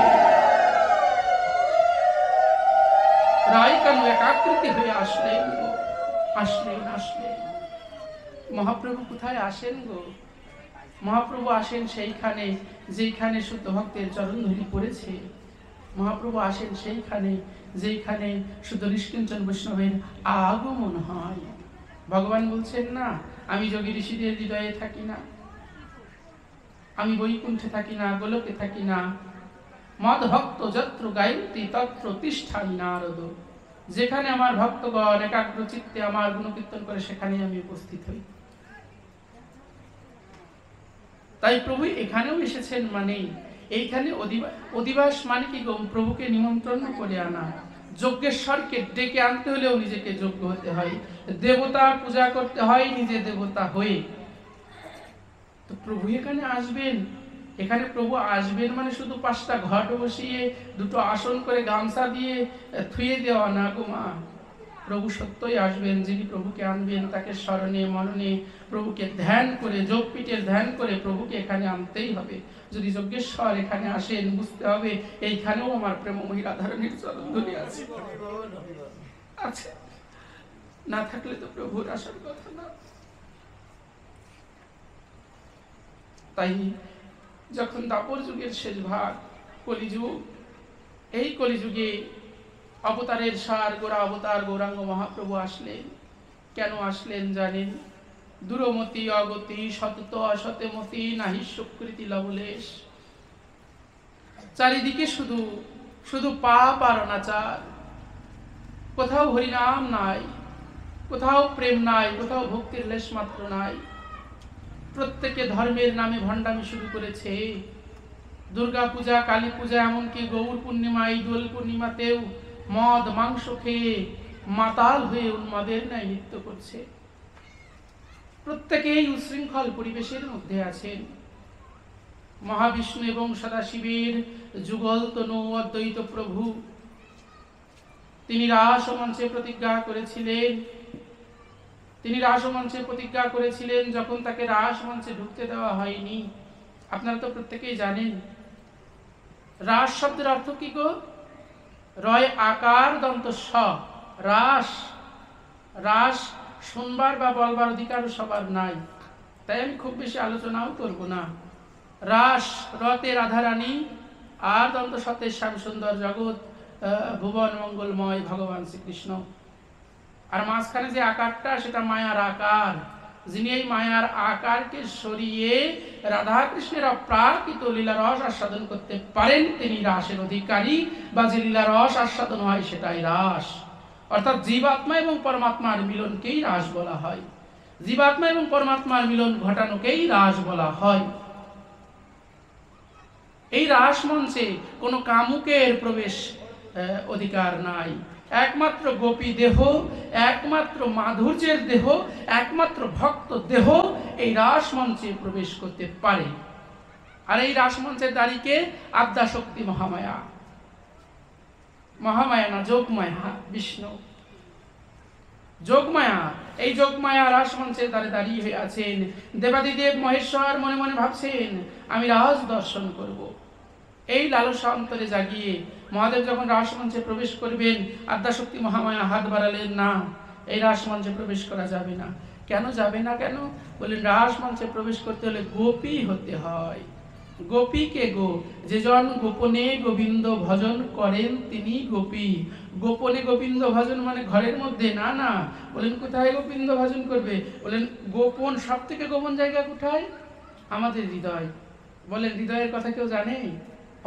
Speaker 1: একাকৃতি হয়ে আসলেন গো। আসলেন। মহাপ্রভু কোথায় আসেন গো? মহাপ্রভু আসেন সেইখানে যেখানে শুদ্ধ ভক্তের চরণ ধুলি পড়েছে। মহাপ্রভু আসেন সেইখানে যেখানে শুদ্ধ নিষ্কিঞ্চন বৈষ্ণবের আগমন হয়। ভগবান বলছেন না, আমি যোগী ঋষিদের হৃদয়ে থাকি না, আমি বৈকুণ্ঠে থাকি না, গোলকে থাকি না, মদ ভক্ত যত্র গায়ন্তি তত্র তিষ্ঠামি নারদ। যেখানে আমার ভক্তগণ একাগ্র চিত্তে আমার গুণকীর্তন করে সেখানে আমি উপস্থিত হই। তাই প্রভু এখানেও এসেছেন, মানে এইখানে অধিবাস মানে কি গো? প্রভুকে নিমন্ত্রণ করে আনা। যজ্ঞেশ্বরকে ডেকে আনতে হলেও নিজেকে যোগ্য হতে হয়, দেবতা পূজা করতে হয় নিজে দেবতা হয়ে। তো প্রভু এখানে আসবেন। এখানে প্রভু আসবেন মানে শুধু 5টা ঘট বসিয়ে 2টো আসন করে গামছা দিয়ে থুয়ে দেওয়া না গো মা। প্রভু সত্যই আসবেন। যিনি প্রভুকে আনবেন তাকে স্মরণে মননে প্রভুকে ধ্যান করে, যোগপীঠের ধ্যান করে প্রভুকে এখানে আনতেই হবে। যদি যজ্ঞেশ্বর এখানে আসেন, বুঝতে হবে এইখানেও আমার প্রেমময়ী রাধারানীর চরণ ধুলি আছে। না থাকলে তো প্রভুর আসার কথা না। তাই যখন দাপর যুগের শেষ ভাগ, কলিযুগ, এই কলিযুগে অবতারের সার গোরা অবতার গৌরাঙ্গ মহাপ্রভু আসলেন। কেন আসলেন জানেন? দূরমতি অগতি সতত অসতেমতি নাহি সুকৃতি লবলেশ। চারিদিকে শুধু পাপ আর অনাচার, কোথাও হরিনাম নাই, কোথাও প্রেম নাই, কোথাও ভক্তির লেশ মাত্র নাই। প্রত্যেকে ধর্মের নামে ভণ্ডামি শুরু করেছে। দুর্গা পূজা, কালী পূজা, এমনকি গৌর পূর্ণিমা, এই দোল পূর্ণিমাতেও মদ মাংস খেয়ে মাতাল হয়ে উন্মাদের ন্যায় নৃত্য করছে। প্রত্যেকেই উশৃঙ্খল পরিবেশের মধ্যে আছেন। মহাবিষ্ণু এবং সদাশিবের যুগল তনু অদ্বৈত প্রভু, তিনি রাসমঞ্চে প্রতিজ্ঞা করেছিলেন যখন তাকে রাসমঞ্চে ঢুকতে দেওয়া হয়নি। আপনারা তো প্রত্যেকেই জানেন রাস শব্দের অর্থ কি গো? রয় আকার দন্ত স, রাস। রাস শুনবার বা বলবার অধিকার সবার নাই, তাই আমি খুব বেশি আলোচনাও করব না। রাস, রতে রাধারানী, আর দন্ত সতে শ্যাম সুন্দর জগৎ ভুবন মঙ্গলময় ভগবান শ্রীকৃষ্ণ। আর মাঝখানে যে আকারটা, সেটা মায়ার আকার। যিনি এই মায়ার আকারকে সরিয়ে রাধা কৃষ্ণের অপ্রাকৃত লীলা রস আস্বাদন করতে পারেন, তিনি রাসের অধিকারী, বা যে লীলা রস আস্বাদন হয় সেটাই রাস। অর্থাৎ জীবাত্মা এবং পরমাত্মার মিলনকেই রাস বলা হয়। জীবাত্মা এবং পরমাত্মার মিলন ঘটানোকেই রাস বলা হয়। এই রাস মঞ্চে কোনো কামুকের প্রবেশ অধিকার নাই। একমাত্র গোপী দেহ, একমাত্র মাধুর্যের দেহ, একমাত্র ভক্ত দেহ এই রাসমঞ্চে প্রবেশ করতে পারে। আর এই রাসমঞ্চের দাঁড়িকে আদ্যাশক্তি মহামায়া, মহামায়া না, যোগমায়া, বিষ্ণু যোগমায়া। এই যোগমায়া রাসমঞ্চের দ্বারে দাঁড়িয়ে হয়ে আছেন। দেবাদিদেব মহেশ্বর মনে মনে ভাবছেন আমি রাস দর্শন করব। এই লালসা অন্তরে জাগিয়ে মহাদেব যখন রাসমঞ্চে প্রবেশ করবেন, আদ্যাশক্তি মহামায়া হাত বাড়ালেন, না, এই রাসমঞ্চে প্রবেশ করা যাবে না। কেন যাবে না? কেন বললেন? রাসমঞ্চে প্রবেশ করতে হলে গোপী হতে হয়। গোপী কে গো, যেজন গোপনে গোবিন্দ ভজন করেন তিনি গোপী। গোপনে গোবিন্দ ভজন মানে ঘরের মধ্যে না, না। বলেন কোথায় গোবিন্দ ভজন করবে? বলেন গোপন, সব থেকে গোপন জায়গা কোথায়? আমাদের হৃদয়। বলেন হৃদয়ের কথা কেউ জানে?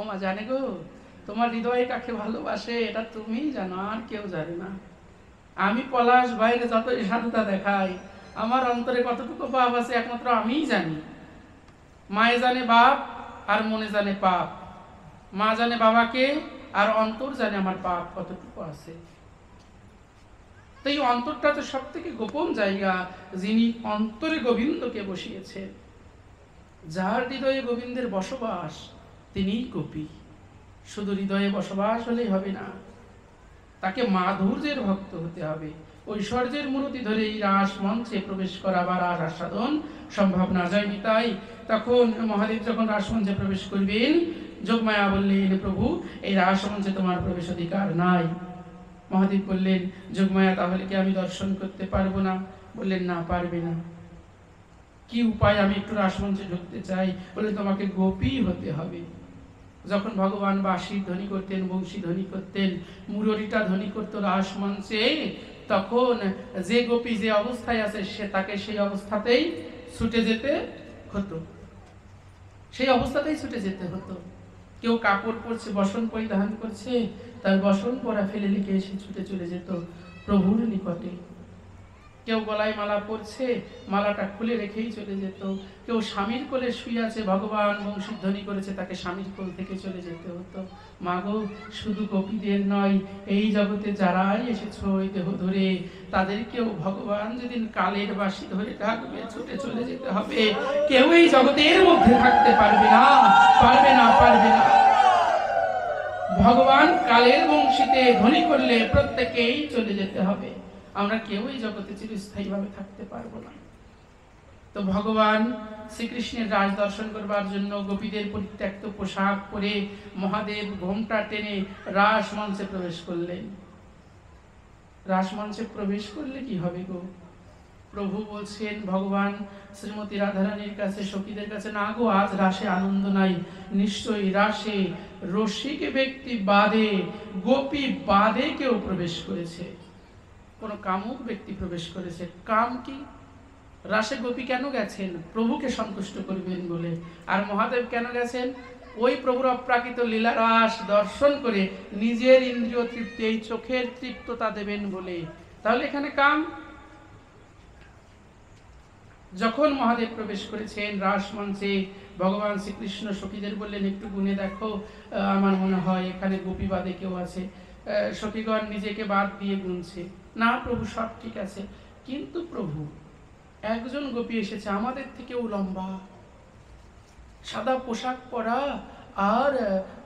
Speaker 1: ওমা জানে গো, তোমার হৃদয়ে কাকে ভালোবাসে এটা তুমিই জানো, আর কেউ জানে না। আমি পলাশ বাইরে যতই সাধুতা দেখাই, আমার অন্তরে কতটুকু পাপ আছে একমাত্র আমিই জানি। মায়ে জানে বাপ আর মনে জানে পাপ। মা জানে বাবাকে আর অন্তর জানে আমার পাপ কতটুকু আছে। তো এই অন্তরটা তো সব থেকে গোপন জায়গা। যিনি অন্তরে গোবিন্দকে বসিয়েছেন, যার হৃদয়ে গোবিন্দের বসবাস, তিনিই গোপী। শুধু হৃদয়ে বসবাস হলেই হবে না, তাকে মাধুর্যের ভক্ত হতে হবে। ঐশ্বর্যের মূর্তি ধরে এই রাস মঞ্চে প্রবেশ করা বা রাস আস্বাদন সম্ভব না। যায়নি তাই তখন মহাদেব যখন রাসমঞ্চে প্রবেশ করবেন, যোগমায়া বললেন প্রভু এই রাসমঞ্চে তোমার প্রবেশ অধিকার নাই। মহাদেব বললেন যোগমায়া তাহলে কি আমি দর্শন করতে পারবো না? বললেন না, পারবে না। কি উপায়? আমি একটু রাসমঞ্চে ঢুকতে চাই। বললেন তোমাকে গোপী হতে হবে। যখন ভগবান বাঁশি ধ্বনি করতেন, বংশী ধ্বনি করতেন, মুররিটা ধ্বনি করতো রাসমঞ্চে, তখন যে গোপী যে অবস্থায় আছে সে তাকে সেই অবস্থাতেই ছুটে যেতে হতো, সেই অবস্থাতেই ছুটে যেতে হতো। কেউ কাপড় পরছে, বসন পরিধান করছে, তার বসন পরা ফেলে লিখে এসে ছুটে চলে যেত প্রভুর নিকটে। কেউ গলায় মালা পরছে, মালাটা খুলে রেখেই চলে যেত। কেউ স্বামীর কোলে শুয়ে আছে, ভগবান বংশীধ্বনি করেছে, তাকে স্বামীর কোল থেকে চলে যেতে হতো। মাগো, শুধু গোপীদের নয়, এই জগতে যারাই এসেছো এই দেহ ধরে, তাদেরকেও ভগবান যেদিন কালের বাঁশি ধরে ডাকবে, ছুটে চলে যেতে হবে। কেউ এই জগতের মধ্যে থাকতে পারবে না, পারবে না, পারবে না। ভগবান কালের বংশীতে ধ্বনি করলে প্রত্যেকেই চলে যেতে হবে। আমরা কেউই জগতে চিরস্থায়ীভাবে থাকতে পারবো না। তো ভগবান শ্রীকৃষ্ণের রাজ দর্শন করবার জন্য গোপীদের পরিত্যক্ত পোশাক পরে মহাদেব ঘোমটা টেনে রাসমঞ্চে প্রবেশ করলেন। রাসমঞ্চে প্রবেশ করলে কি হবে গো? প্রভু বলছেন, ভগবান শ্রীমতী রাধারানীর কাছে, সখীদের কাছে, না গো আজ রাসে আনন্দ নাই। নিশ্চয়ই রাসে রসিক ব্যক্তি বাদে, গোপী বাদে কেউ প্রবেশ করেছে, কোন কামুক ব্যক্তি প্রবেশ করেছে। কাম কি? রাসে গোপী কেন গেছেন? প্রভুকে সন্তুষ্ট করবেন বলে। আর মহাদেব কেন গেছেন? ওই প্রভুর অপ্রাকৃত লীলা রাস দর্শন করে নিজের ইন্দ্রিয় তৃপ্তি, এই চোখের তৃপ্ততা দেবেন বলে। তাহলে এখানে কাম। যখন মহাদেব প্রবেশ করেছেন রাসমঞ্চে, ভগবান শ্রীকৃষ্ণ সখীদের বললেন একটু গুনে দেখো, আমার মনে হয় এখানে গোপী বাদে কেউ আছে। সখীগণ নিজেকে বাদ দিয়ে গুনছে, না প্রভু সব ঠিক আছে। কিন্তু প্রভু একজন গোপী এসেছে আমাদের থেকেও লম্বা, সাদা পোশাক পরা, আর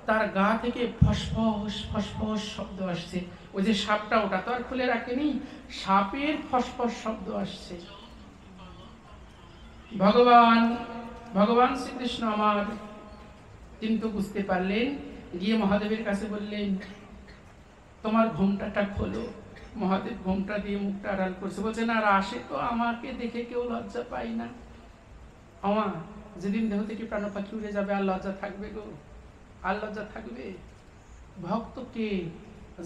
Speaker 1: তার গা থেকে ফসফস ফসফস শব্দ আসছে। ওই যে সাপটা, ওটা তো আর খুলে রাখেনি, সাপের ফসফস শব্দ আসছে। ভগবান শ্রীকৃষ্ণ আমার কিন্তু বুঝতে পারলেন, গিয়ে মহাদেবের কাছে বললেন তোমার ঘোমটাটা খোলো। মহাদেব ঘোমটা দিয়ে মুখটা আড়াল করছে, বলছে না রাসে তো আমাকে দেখে কেউ লজ্জা পাই না। আমার যেদিন দেহ থেকে প্রাণ পাখি উড়ে যাবে আর লজ্জা থাকবে গো? আর লজ্জা থাকবে? ভক্তকে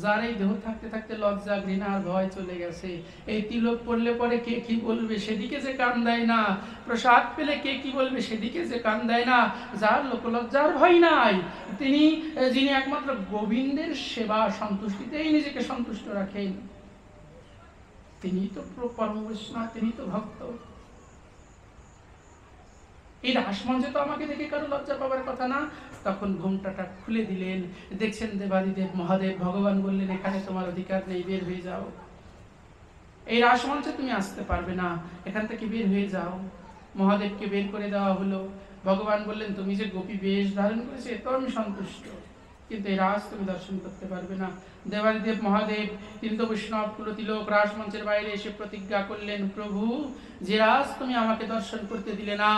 Speaker 1: যার এই দেহ থাকতে থাকতে লজ্জা, ঘৃণা আর ভয় চলে গেছে, এই তিলক পড়লে পরে কে কি বলবে সেদিকে যে কান দেয় না, প্রসাদ পেলে কে কি বলবে সেদিকে যে কান দেয় না, যার লোকলজ্জার ভয় নাই, তিনি যিনি একমাত্র গোবিন্দের সেবা সন্তুষ্টিতেই নিজেকে সন্তুষ্ট রাখেন, তিনি তো পরম বৈষ্ণব, তিনি তো ভক্ত। এই রাসমঞ্চে তো আমাকে দেখে কারো লজ্জা পাবার কথা না। তখন ঘোমটাটা খুলে দিলেন, দেখছেন দেবাদিদেব মহাদেব। ভগবান বললেন এখানে তোমার অধিকার নেই, বের হয়ে যাও। এই রাসমঞ্চে তুমি আসতে পারবে না, এখান থেকে বের হয়ে যাও। মহাদেবকে বের করে দেওয়া হলো। ভগবান বললেন তুমি যে গোপী বেশ ধারণ করেছে এতো আমি সন্তুষ্ট, কিন্তু এই রাস তুমি দর্শন করতে পারবে না। দেবাদিদেব মহাদেব তিনি তো বৈষ্ণব কুলতিলক, রাসমঞ্চের বাইরে এসে প্রতিজ্ঞা করলেন, প্রভু যে রাস তুমি আমাকে দর্শন করতে দিলে না,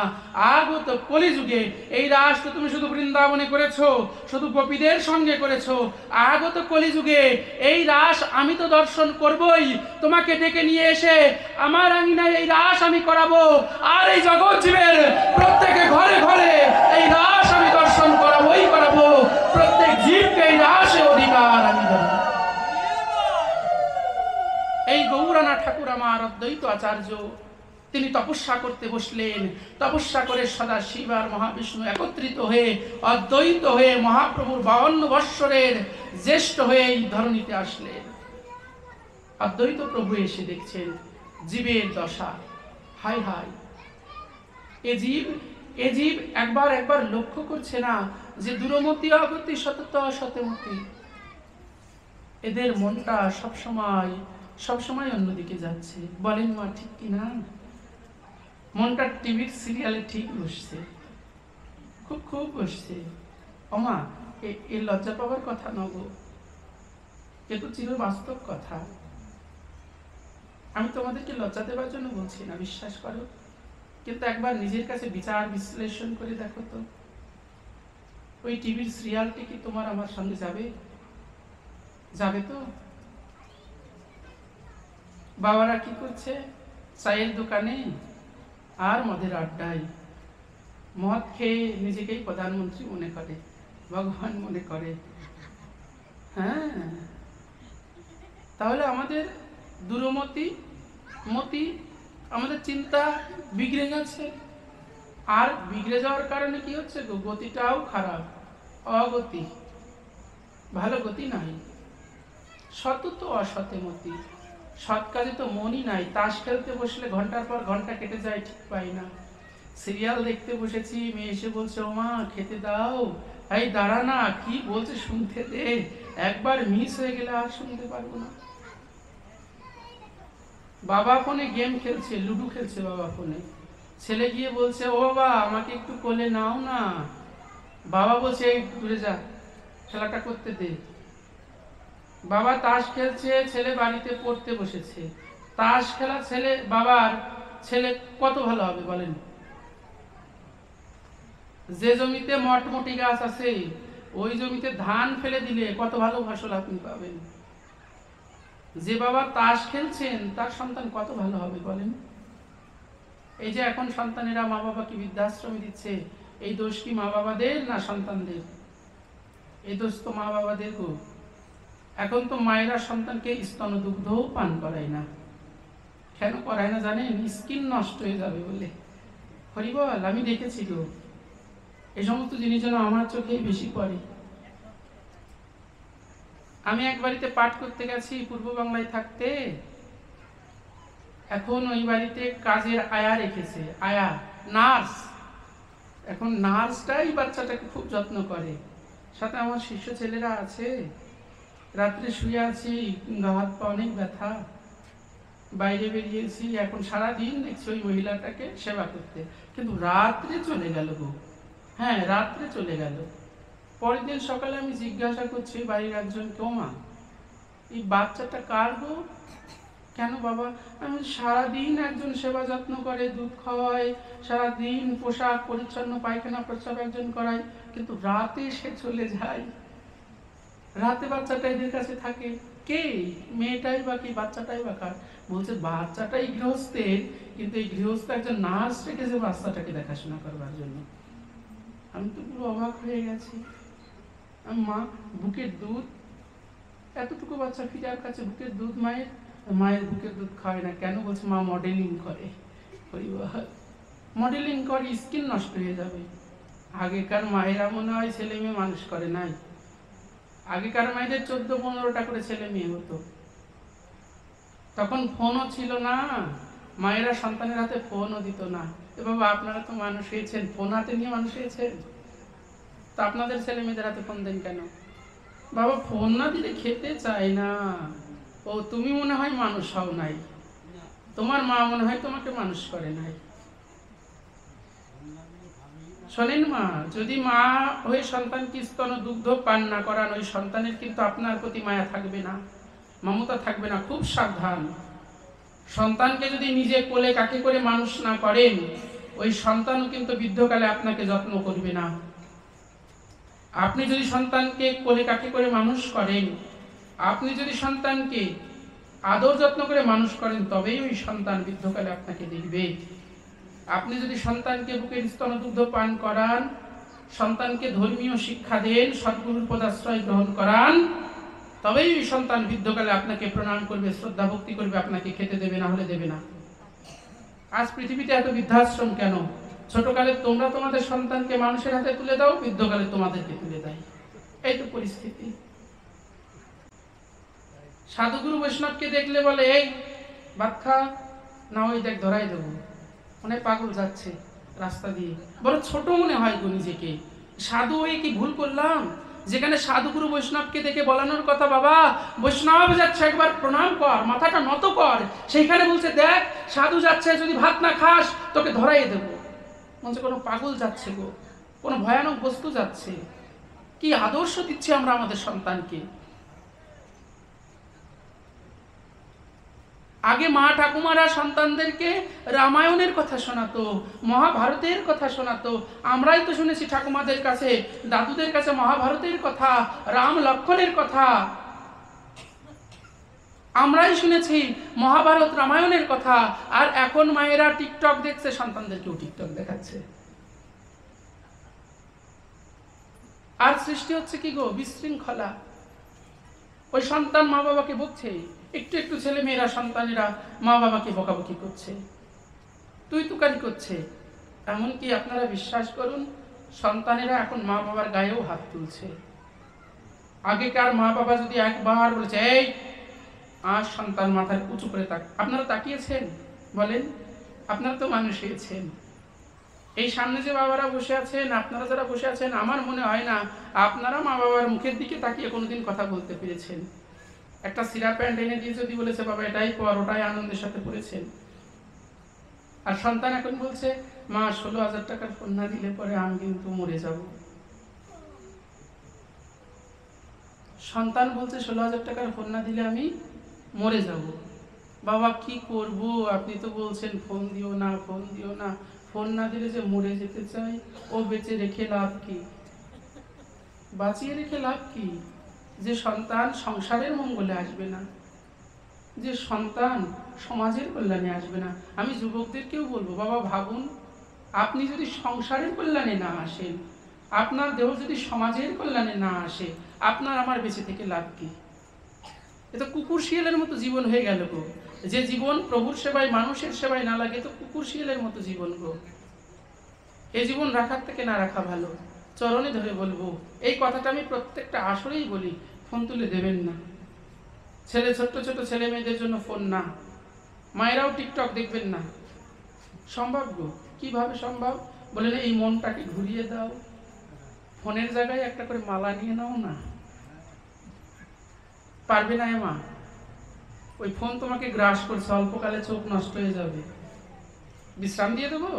Speaker 1: আগত কলিযুগে এই রাস তো তুমি শুধু বৃন্দাবনে করেছো, শুধু গোপীদের সঙ্গে করেছো, আগত কলিযুগে এই রাস আমি তো দর্শন করবই, তোমাকে ডেকে নিয়ে এসে আমার আঙিনায় এই রাস আমি করাবো, আর এই জগৎ জীবের প্রত্যেকে ঘরে ঘরে এই রাস আমি জীবকে দাসে অধিকার আমি দেব। এই গৌরানা ঠাকুর আমার অদ্বৈত আচার্য, তিনি তপস্যা করতে বসলেন। তপস্যা করে সদা শিব আর মহাবিষ্ণু একত্রিত হয়ে অদ্বৈত হয়ে মহাপ্রভুর 52 বৎসরের জ্যেষ্ঠ হয়ে এই ধরণীতে আসলেন। অদ্বৈত প্রভু এসে দেখছেন জীবের দশা। হায় হায়, এ জীব একবার লক্ষ্য করছে না যে দূরমতি অগতি সতত অসতমতি। এদের মনটা সবসময় অন্যদিকে যাচ্ছে। বলেন মা, ঠিক কিনা? মনটা টিভির সিরিয়ালে ঠিক বসছে, খুব বসছে। ওমা, এ লজ্জা পাওয়ার কথা নগো, এ তো চির বাস্তব কথা। আমি তোমাদেরকে লজ্জা দেওয়ার জন্য বলছি না, বিশ্বাস করো। কিন্তু একবার নিজের কাছে বিচার বিশ্লেষণ করে দেখো তো, ওই টিভির সিরিয়ালটি কি তোমার আমার সঙ্গে যাবে তো? বাবারা কি করছে? চায়ের দোকানে আর মদের আড্ডায় মদ খেয়ে নিজেকেই প্রধানমন্ত্রী মনে করে, ভগবান মনে করে। হ্যাঁ, তাহলে আমাদের দূরমতি আমাদের চিন্তা বিগড়ে গেছে। আর বিগড়ে যাওয়ার কারণে কি হচ্ছে? গতিটাও খারাপ, অগতি, ভালো গতি নাই। সত তো অসতেমতি, সৎ কাজে তো মনই নাই। তাস খেলতে বসলে ঘন্টার পর ঘন্টা কেটে যায়, ঠিক পাই না। সিরিয়াল দেখতে বসেছি, মেয়ে এসে বলছে, ও মা খেতে দাও। এই দাঁড়া না, কি বলছে শুনতে দে, একবার মিস হয়ে গেলে আর শুনতে পারবো না। বাবা ফোনে গেম খেলছে, লুডো খেলছে বাবা ফোনে। ছেলে গিয়ে বলছে, ও বাবা আমাকে একটু কোলে নাও না। বাবা বলছে, এই দূরে যা, খেলাটা করতে দে। বাবা তাস খেলছে, ছেলে বাড়িতে পড়তে বসেছে। তাস খেলা বাবার ছেলে কত ভালো হবে বলেন? যে জমিতে মটমটি গাছ আছে, ওই জমিতে ধান ফেলে দিলে কত ভালো ফসল আপনি পাবেন। যে বাবা তাস খেলছেন, তার সন্তান কত ভালো হবে বলেন? এই যে এখন সন্তানেরা মা বাবাকে বৃদ্ধাশ্রমে দিচ্ছে, এই দোষ কি মা বাবাদের না সন্তানদের? এই দোষ তো মা বাবাদের গো। এখন তো মায়েরা সন্তানকে স্তন দুগ্ধও পান করায় না। কেন করায় না জানেন? স্কিন নষ্ট হয়ে যাবে বলে। হরিবল, আমি দেখেছি গো, এই সমস্ত জিনিস যেন আমার চোখেই বেশি পড়ে। আমি এক বাড়িতে পাঠ করতে গেছি পূর্ব বাংলায় থাকতে। এখন ওই বাড়িতে কাজের আয়া রেখেছে, আয়া নার্স। এখন নার্সটাই বাচ্চাটাকে খুব যত্ন করে। সাথে আমার শিষ্য ছেলেরা আছে। রাত্রে শুয়ে আছি, গা হাত পা অনেক ব্যথা, বাইরে বেরিয়েছি। এখন সারাদিন দেখছি ওই মহিলাটাকে সেবা করতে, কিন্তু রাত্রে চলে গেল গো। হ্যাঁ, রাত্রে চলে গেল। পরের দিন সকালে আমি জিজ্ঞাসা করছি বাড়ির একজনকে, মা এই বাচ্চাটা কার গো? কেন বাবা? আমি সারাদিন একজন সেবা যত্ন করে, দুধ খাওয়ায়, সারাদিন পোশাক পরিচ্ছন্ন, পায়খানা প্রস্রাব একজন করায়, কিন্তু রাতে সে চলে যায়। রাতে বাচ্চাটা এদের কাছে থাকে। কে? মেয়েটাই বা কি, বাচ্চাটাই বা কার? বলছে বাচ্চাটাই গৃহস্থের, কিন্তু এই গৃহস্থ একজন নার্স রেখেছে বাচ্চাটাকে দেখাশোনা করবার জন্য। আমি তো পুরো অবাক হয়ে গেছি। মা বুকের দুধ, এতটুকু বাচ্চা ফিরার কাছে বুকের দুধ মায়ের বুকের দুধ খায় না কেন? বলছে মা মডেলিং করে। মডেলিং করে, স্কিন নষ্ট হয়ে যাবে। আগেকার মায়েরা মনে হয় ছেলে মেয়ে মানুষ করে নাই। আগেকার মায়েদের 14-15টা করে ছেলে মেয়ে হতো। তখন ফোনও ছিল না, মায়েরা সন্তানের হাতে ফোনও দিত না। এ বাবা, আপনারা তো মানুষ হয়েছেন, ফোন হাতে নিয়ে মানুষ হয়েছেন, তো আপনাদের ছেলে মেয়েদের হাতে ফোন দেন কেন? বাবা ফোন না দিলে খেতে চায় না। ও তুমি মনে হয় মানুষ হও নাই, তোমার মা মনে হয় তোমাকে মানুষ করে নাই। শোনেন মা, যদি মা হয়ে সন্তানকে স্তন দুগ্ধ পান না করান, ওই সন্তানের কিন্তু আপনার প্রতি মায়া থাকবে না, মমতা থাকবে না। খুব সাবধান। সন্তানকে যদি নিজে কোলে কাকে করে মানুষ না করেন, ওই সন্তানও কিন্তু বৃদ্ধকালে আপনাকে যত্ন করবে না। আপনি যদি সন্তানকে কোলে কাকে করে মানুষ করেন, আপনি যদি সন্তানকে আদর যত্ন করে মানুষ করেন, তবেই ওই সন্তান বৃদ্ধকালে আপনাকে দেখবে। আপনি যদি সন্তানকে বুকের স্তনদুগ্ধ পান করান, সন্তানকে ধর্মীয় শিক্ষা দেন, সদ্গুরুর পদাশ্রয় গ্রহণ করান, তবেই ওই সন্তান বৃদ্ধকালে আপনাকে প্রণাম করবে, শ্রদ্ধা ভক্তি করবে, আপনাকে খেতে দেবে, না হলে দেবে না। আজ পৃথিবীতে এত বৃদ্ধাশ্রম কেন? ছোটকালে তোমরা তোমাদের সন্তানকে মানুষের হাতে তুলে দাও, বৃদ্ধকালে তোমাদেরকে তুলে দেয়। এই তো পরিস্থিতি। সাধুগুরু বৈষ্ণবকে দেখলে বলে, এই ভাত খা, না ওই দেখ ধরাই দেবো, মনে পাগল যাচ্ছে রাস্তা দিয়ে। বড় ছোট মনে হয় গো নিজেকে। সাধু হয়ে কি ভুল করলাম? যেখানে সাধুগুরু বৈষ্ণবকে দেখে বলানোর কথা, বাবা বৈষ্ণব যাচ্ছে একবার প্রণাম কর, মাথাটা নত কর, সেইখানে বলছে দেখ সাধু যাচ্ছে, যদি ভাত না খাস তোকে ধরাই দেবো। বলছে কোনো পাগল যাচ্ছে গো, কোনো ভয়ানক বস্তু যাচ্ছে। কি আদর্শ দিচ্ছে আমরা আমাদের সন্তানকে। আগে মা ঠাকুমারা সন্তানদেরকে রামায়ণের কথা শোনাতো, মহাভারতের কথা শোনাতো। আমরাই তো শুনেছি ঠাকুমাদের কাছে, দাদুদের কাছে মহাভারতের কথা, রাম লক্ষ্মণের কথা। আমরাই শুনেছি মহাভারত রামায়ণের কথা। আর এখন মায়েরা টিকটক দেখছে, সন্তানদেরকেও টিকটক দেখাচ্ছে। আর সৃষ্টি হচ্ছে কি গো, বিশৃঙ্খলা। ওই সন্তান মা বাবাকে বকছে, একটু একটু ছেলে মেয়েরা সন্তানেরা মা বাবাকে বকাবকি করছে, তুই তুকারি করছে। এমনকি আপনারা বিশ্বাস করুন, সন্তানেরা এখন মা বাবার গায়েও হাত তুলছে। আগেকার মা বাবা যদি একবার বলেছে, এই আর সন্তান মাথায় উঁচু করে তাক, আপনারা তাকিয়েছেন? বলেন, আপনারা তো মানুষ হয়েছেন। এই সামনে যে বাবারা বসে আছেন, আপনারা যারা বসে আছেন, আমার মনে হয় না আপনারা মা বাবার মুখের দিকে তাকিয়ে কোনোদিন কথা বলতে পেরেছেন। একটা সিরা প্যান্ট এনে দিয়ে যদি বলেছে বাবা এটাই পর, ওটাই আনন্দের সাথে পড়েছেন। আর সন্তান এখন বলছে, মা 16,000 টাকার ফোন না দিলে পরে আমি কিন্তু মরে যাব। সন্তান বলছে 16,000 টাকার ফোন না দিলে আমি মরে যাব। বাবা কি করব, আপনি তো বলছেন ফোন দিও না, ফোন দিও না। ফোন না দিলে যে মরে যেতে চাই, ও বেঁচে রেখে লাভ কি? বাঁচিয়ে রেখে লাভ কি? যে সন্তান সংসারের মঙ্গলে আসবে না, যে সন্তান সমাজের কল্যাণে আসবে না। আমি যুবকদেরকেও বলবো, বাবা ভাবুন, আপনি যদি সংসারের কল্যাণে না আসেন, আপনার দেহ যদি সমাজের কল্যাণে না আসে, আপনার আমার বেঁচে থেকে লাভ কি? এটা কুকুর শিয়ালের মতো জীবন হয়ে গেল গো। যে জীবন প্রভুর সেবায় মানুষের সেবায় না লাগে, তো কুকুর শিয়ালের মতো জীবন গো। এই জীবন রাখার থেকে না রাখা ভালো। চরণে ধরে বলবো, এই কথাটা আমি প্রত্যেকটা আসরেই বলি, ফোন তুলে দেবেন না। ছোট্ট ছোট ছেলে মেয়েদের জন্য ফোন না। মায়েরাও টিকটক দেখবেন না। সম্ভব গো? কিভাবে সম্ভব বলেন? এই মনটাকে ঘুরিয়ে দাও, ফোনের জায়গায় একটা করে মালা নিয়ে নাও না। পারবে না মা? ওই ফোন তোমাকে গ্রাস করছে, অল্পকালে চোখ নষ্ট হয়ে যাবে। বিশ্রাম দিয়ে দেবো?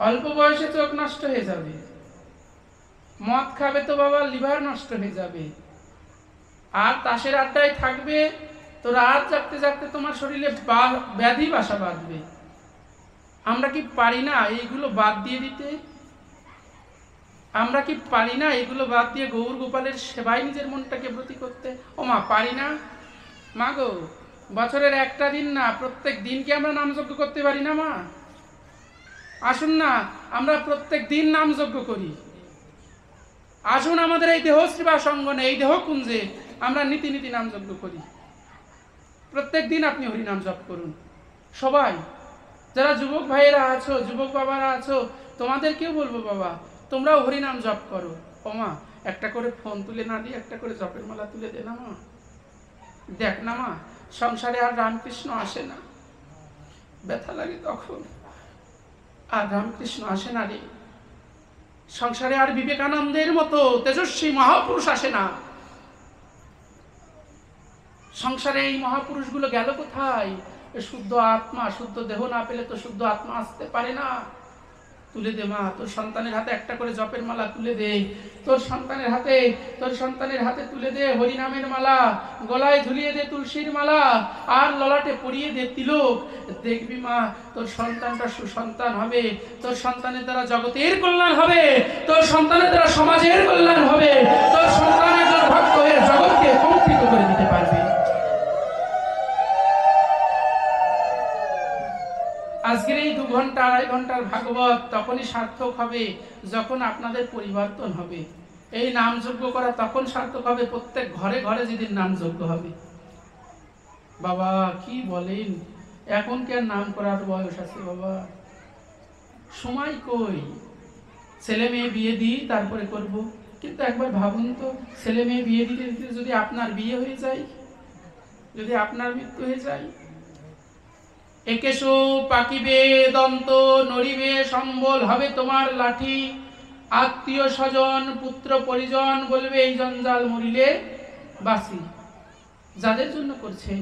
Speaker 1: অল্প বয়সে চোখ নষ্ট হয়ে যাবে। মদ খাবে তো বাবা, লিভার নষ্ট হয়ে যাবে। আর তাসের আড্ডায় থাকবে তো রাত জাগতে জাগতে তোমার শরীরে ব্যাধি বাসা বাঁধবে। আমরা কি পারি না এইগুলো বাদ দিয়ে দিতে? আমরা কি পারি না এগুলো বাদ দিয়ে গৌর গোপালের সেবায় নিজের মনটাকে ব্রতী করতে? ও মা, পারি না? মা গো, বছরের একটা দিন না, প্রত্যেক দিনকে আমরা নামযজ্ঞ করতে পারি না? মা আসুন না, আমরা প্রত্যেক দিন নামযজ্ঞ করি। আসুন আমাদের এই দেহ সেবা সঙ্গনে, এই দেহ কুঞ্জে আমরা নীতি নীতি নামযজ্ঞ করি। প্রত্যেক দিন আপনি হরিনাম জপ করুন। সবাই যারা যুবক ভাইয়েরা আছো, যুবক বাবারা আছো, তোমাদেরকেও বলবো, বাবা তোমরাও হরিনাম জপ করো। ও মা, একটা করে ফোন তুলে না দিয়ে একটা করে জপের মালা তুলে দে না মা। দেখ না মা, সংসারে আর রামকৃষ্ণ আসে না, ব্যথা লাগে তখন। আর রামকৃষ্ণ আসে না রে। সংসারে আর বিবেকানন্দের মতো তেজস্বী মহাপুরুষ আসে না। সংসারে এই মহাপুরুষগুলো গেল কোথায়? শুদ্ধ আত্মা, শুদ্ধ দেহ না পেলে তো শুদ্ধ আত্মা আসতে পারে না। তুলে দে মা, তোর সন্তানের হাতে একটা করে জপের মালা তুলে দে। তোর সন্তানের হাতে তুলে দে হরিনামের মালা, গলায় ঝুলিয়ে দে তুলসীর মালা, আর ললাটে পরিয়ে দে তিলক। দেখবি মা, তোর সন্তানটা সুসন্তান হবে। তোর সন্তানের দ্বারা জগতের কল্যাণ হবে, তোর সন্তানের দ্বারা সমাজের কল্যাণ হবে। তোর সন্তান একজন ভক্ত হয়ে জগৎকে কম্পিত করে দিতে পারবে। আজকের এই 2 ঘন্টা ঘন্টা 2.5 ঘন্টার ভাগবত তখনই সার্থক হবে যখন আপনাদের পরিবর্তন হবে। এই নাম যজ্ঞ করা তখন সার্থক হবে প্রত্যেক ঘরে ঘরে যেদিন নাম যজ্ঞ হবে। বাবা কি বলেন, এখন কি আর নাম করার বয়স আছে বাবা? সময় কই? ছেলে মেয়ে বিয়ে দিই তারপরে করব। কিন্তু একবার ভাবুন তো, ছেলে মেয়ে বিয়ে দিতে দিতে যদি আপনার বিয়ে হয়ে যায়, যদি আপনার মৃত্যু হয়ে যায়। একেশো পাকিবে দন্ত, নড়িবে সম্বল, হবে তোমার লাঠি। আত্মীয় স্বজন পুত্র পরিজন বলবে এই জঞ্জাল মরিলে বাসি। যাদের জন্য করছেন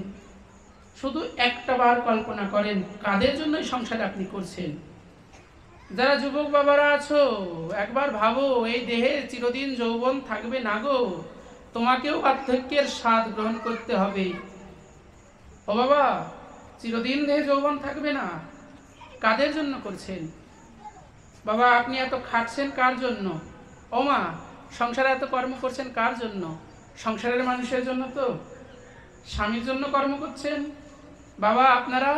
Speaker 1: শুধু একটা বার কল্পনা করেন কাদের জন্য এই সংসারে আপনি করছেন। যারা যুবক বাবারা আছো, একবার ভাবো এই দেহে চিরদিন যৌবন থাকবে না গো, তোমাকেও বার্ধক্যের স্বাদ গ্রহণ করতে হবে। ও বাবা, চিরদিন দেহে যৌবন থাকবে না। কাদের জন্য করছেন বাবা? আপনি এত খাটছেন কার জন্য? ও মা, সংসারে এত কর্ম করছেন কার জন্য? সংসারের মানুষের জন্য তো? স্বামীর জন্য কর্ম করছেন বাবা? আপনারা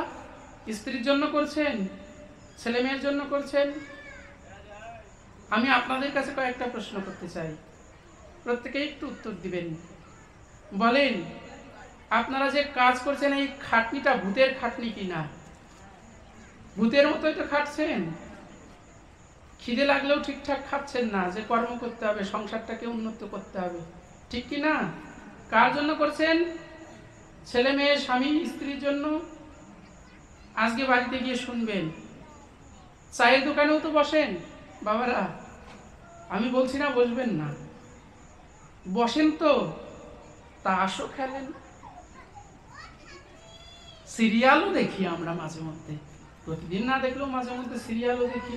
Speaker 1: স্ত্রীর জন্য করছেন, ছেলে মেয়ের জন্য করছেন? আমি আপনাদের কাছে কয়েকটা প্রশ্ন করতে চাই, প্রত্যেকেই একটু উত্তর দিবেন। বলেন, আপনারা যে কাজ করছেন এই খাটনিটা ভূতের খাটনি কিনা? ভূতের মতোই তো খাটছেন। খিদে লাগলেও ঠিকঠাক খাচ্ছেন না, যে কর্ম করতে হবে, সংসারটাকে উন্নত করতে হবে, ঠিক কি না? কার জন্য করছেন? ছেলে মেয়ে স্বামী স্ত্রীর জন্য। আজকে বাড়িতে গিয়ে শুনবেন, চায়ের দোকানেও তো বসেন বাবারা। আমি বলছি না বসবেন না, বসেন তো, তাসও খেলেন, সিরিয়ালও দেখি আমরা মাঝে মধ্যে, প্রতিদিন না দেখলেও মাঝে মধ্যে সিরিয়ালও দেখি।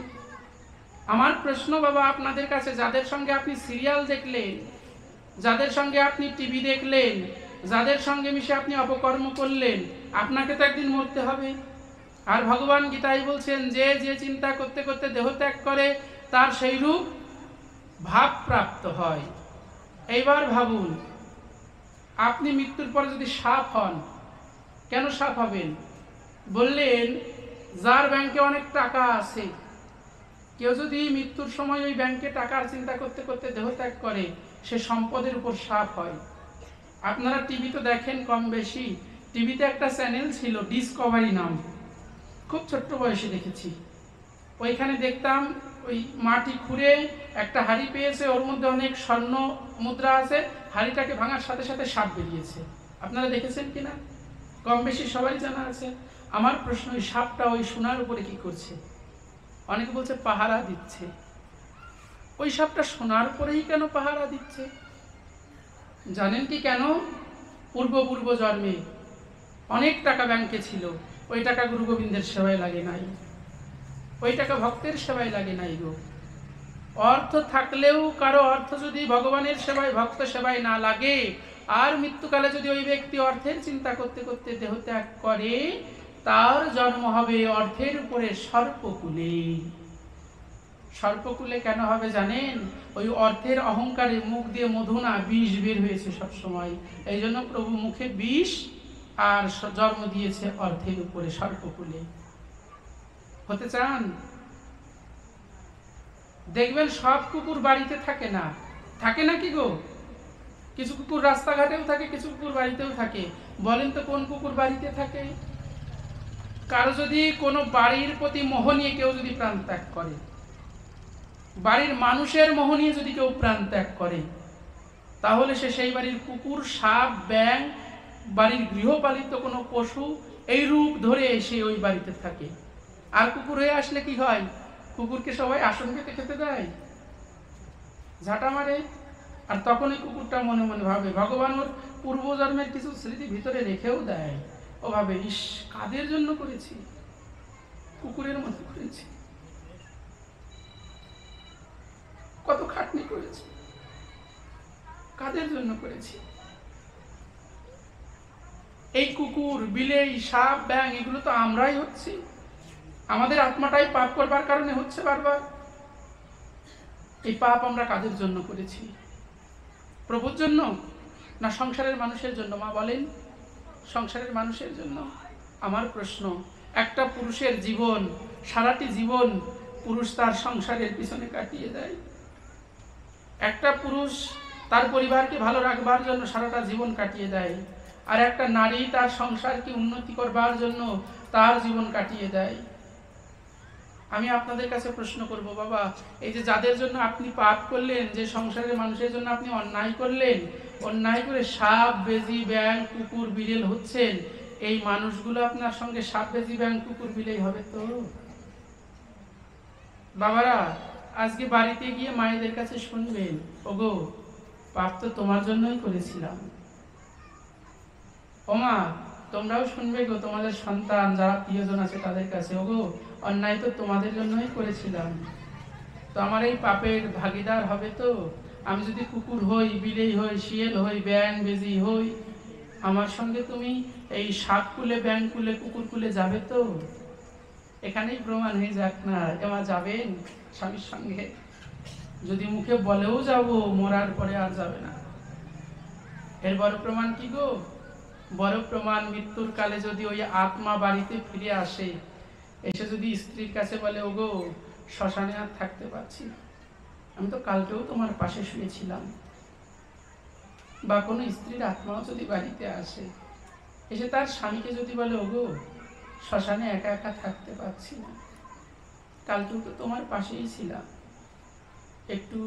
Speaker 1: আমার প্রশ্ন বাবা আপনাদের কাছে, যাদের সঙ্গে আপনি সিরিয়াল দেখলেন, যাদের সঙ্গে আপনি টিভি দেখলেন, যাদের সঙ্গে মিশে আপনি অপকর্ম করলেন, আপনাকে তো একদিন মরতে হবে। আর ভগবান গীতায় বলছেন যে যে চিন্তা করতে করতে দেহ ত্যাগ করে তার সেই রূপ ভাব প্রাপ্ত হয়। এইবার ভাবুন, আপনি মৃত্যুর পরে যদি সাপ হন, কেন সাপ হবেন? বললেন যার ব্যাংকে অনেক টাকা আছে, কেউ যদি মৃত্যুর সময় ওই ব্যাংকে টাকার চিন্তা করতে করতে দেহ ত্যাগ করে, সে সম্পদের উপর সাপ হয়। আপনারা টিভি তো দেখেন কম বেশি। টিভিতে একটা চ্যানেল ছিল ডিসকভারি নাম, খুব ছোট্ট বয়সে দেখেছি। ওইখানে দেখতাম ওই মাটি খুঁড়ে একটা হাঁড়ি পেয়েছে, ওর মধ্যে অনেক স্বর্ণ মুদ্রা আছে, হাঁড়িটাকে ভাঙার সাথে সাথে সাপ বেরিয়েছে। আপনারা দেখেছেন কিনা? কম বেশি সবাই জানা আছে। আমার প্রশ্ন, ওই সাপটা ওই সোনার উপরে কি করছে? অনেকে বলছে পাহারা দিচ্ছে। ওই সাপটা সোনার উপরেই কেন পাহারা দিচ্ছে? জানেন কি কেন? পূর্ব জন্মে অনেক টাকা ব্যাংকে ছিল, ওই টাকা গুরু গোবিন্দের সেবায় লাগে নাই, ওই টাকা ভক্তের সেবায় লাগে নাই গো। অর্থ থাকলেও কারো অর্থ যদি ভগবানের সেবায় ভক্ত সেবায় না লাগে, আর মৃত্যুকালে যদি ওই ব্যক্তি অর্থের চিন্তা করতে করতে দেহ ত্যাগ করে, তার জন্ম হবে অর্থের উপরে সর্পকুলে। সর্পকুলে কেন হবে জানেন? ওই অর্থের অহংকারে মুখ দিয়ে মধু না, বিষ বের হয়েছে সবসময়। এই জন্য প্রভু মুখে বিষ আর জন্ম দিয়েছে অর্থের উপরে, সর্পকুলে। হতে চান? দেখবেন সব কুকুর বাড়িতে থাকে না, থাকে নাকি গো? কিছু কুকুর রাস্তাঘাটেও থাকে, কিছু কুকুর বাড়িতেও থাকে। বলেন তো কোন কুকুর বাড়িতে থাকে? কারো যদি কোনো বাড়ির প্রতি মোহ নিয়ে কেউ যদি প্রাণ ত্যাগ করে, বাড়ির মানুষের মোহ নিয়ে যদি কেউ প্রাণ ত্যাগ করে, তাহলে সে সেই বাড়ির কুকুর, সাপ, ব্যাঙ, বাড়ির গৃহপালিত কোনো পশু এই রূপ ধরে এসে ওই বাড়িতে থাকে। আর কুকুর হয়ে আসলে কি হয়? কুকুরকে সবাই আসন পেতে খেতে দেয়, ঝাঁটা মারে। আর তখন ওই কুকুরটা মনে মনে ভাবে, ভগবান ওর পূর্বজন্মের কিছু স্মৃতি ভিতরে রেখেও দেয়। ও ভাবে, ইস কাদের জন্য করেছি, কুকুরের মতো করেছি, কত খাটনি করেছি, কাদের জন্য করেছি। এই কুকুর, বিলেই, সাপ, ব্যাঙ এগুলো তো আমরাই হচ্ছি। আমাদের আত্মাটাই পাপ করবার কারণে হচ্ছে বারবার। এই পাপ আমরা কাদের জন্য করেছি? প্রভুর জন্য না সংসারের মানুষের জন্য? মা বলেন, সংসারের মানুষের জন্য। আমার প্রশ্ন, একটা পুরুষের জীবন, সারাটি জীবন পুরুষ তার সংসারের পিছনে কাটিয়ে দেয়। একটা পুরুষ তার পরিবারকে ভালো রাখবার জন্য সারাটা জীবন কাটিয়ে দেয়, আর একটা নারী তার সংসারকে উন্নতি করবার জন্য তার জীবন কাটিয়ে দেয়। আমি আপনাদের কাছে প্রশ্ন করব, বাবা, এই যে যাদের জন্য আপনি পাপ করলেন, যে সংসারের মানুষের জন্য আপনি অন্যায় করলেন, অন্যায় করে সাপ, বেজি, ব্যাঙ, কুকুর, বিড়েল হচ্ছেন, এই মানুষগুলো আপনার সঙ্গে সাপ, বেজি, ব্যাঙ, কুকুর, বিলেই হবে তো? বাবারা, আজকে বাড়িতে গিয়ে মায়েদের কাছে শুনবেন, ওগো, পাপ তো তোমার জন্যই করেছিলাম। ওমা, তোমরাও শুনবে গো তোমাদের সন্তান যারা প্রিয়জন আছে তাদের কাছে, ওগো, অন্যায় তো তোমাদের জন্যই করেছিলাম, তো আমার এই পাপের ভাগীদার হবে তো? আমি যদি কুকুর হই, বিলেই হই, শিয়াল হই, ব্যাঙ, বেজি হই, আমার সঙ্গে তুমি এই সাপ কুলে, ব্যাঙ কুলে, কুকুর কুলে যাবে তো? এখানেই প্রমাণ হয়ে যাক না, এমা যাবেন স্বামীর সঙ্গে? যদি মুখে বলেও যাব, মরার পরে আর যাবে না। এর বড় প্রমাণ কি গো? বড় প্রমাণ, মৃত্যুর কালে যদি ওই আত্মা বাড়িতে ফিরে আসে, এসে যদি স্ত্রীর কাছে বলে, ওগো, শ্মশানে আর থাকতে পারছি না, আমি তো কালকেও তোমার পাশে শুয়েছিলাম। বা কোনো স্ত্রীর আত্মাও যদি বাড়িতে আসে, এসে তার স্বামীকে যদি বলে, ওগো, শ্মশানে একা একা থাকতে পারছি না, কালকেও তো তোমার পাশেই ছিলাম, একটু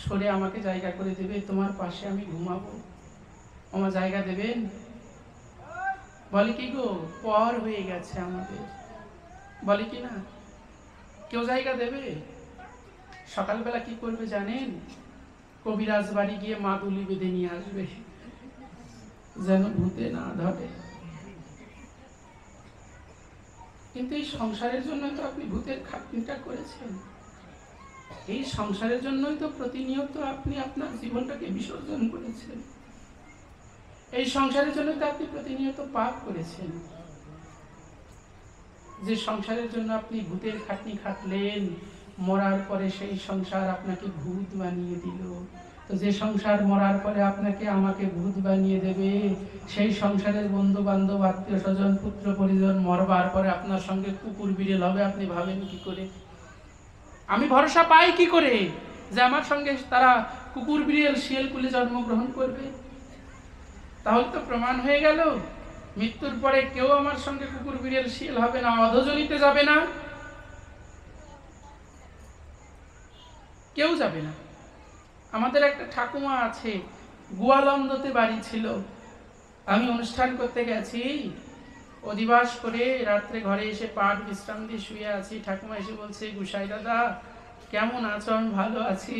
Speaker 1: সরে আমাকে জায়গা করে দেবে, তোমার পাশে আমি ঘুমাবো, আমার জায়গা দেবেন? বলে কি গো, পর হয়ে গেছে আমাদের, বলে কি না? কেউ জায়গা দেবে? সকালবেলা কি করবে জানেন? কবিরাজ বাড়ি গিয়ে মাদুলি বেঁধে নিয়ে আসবে, যেন ভূতে না ধরে। কিন্তু এই সংসারের জন্য তো আপনি ভূতের খাটনিটা করেছেন, এই সংসারের জন্যই তো প্রতিনিয়ত আপনি আপনার জীবনটাকে বিসর্জন করেছেন, এই সংসারের জন্য তো আপনি প্রতিনিয়ত পাপ করেছেন। যে সংসারের জন্য আপনি ভূতের খাটনি খাটলেন, মরার পরে সেই সংসার আপনাকে ভূত বানিয়ে দিল। তো যে সংসার মরার পরে আপনাকে আমাকে ভূত বানিয়ে দেবে, সেই সংসারের বন্ধু বান্ধব, আত্মীয় স্বজন, পুত্র পরিজন মরবার পরে আপনার সঙ্গে কুকুর, বিড়েল হবে, আপনি ভাবেন কি করে? আমি ভরসা পাই কি করে যে আমার সঙ্গে তারা কুকুর, বিড়েল, শিয়াল কুলে জন্মগ্রহণ করবে? তাহলে তো প্রমাণ হয়ে গেল, মৃত্যুর পরে কেউ আমার সঙ্গে কুকুর, বিড়েল, শিয়াল হবে না, অধোজনিতে যাবে না, কেউ যাবে না। আমাদের একটা ঠাকুমা আছে, গোয়ালন্দতে বাড়ি ছিল। আমি অনুষ্ঠান করতে গেছি, অধিবাস করে রাত্রে ঘরে এসে পাঠ বিশ্রাম দিয়ে শুয়ে আছি। ঠাকুমা এসে বলছে, গুসাই দাদা কেমন আছো? আমি ভালো আছি।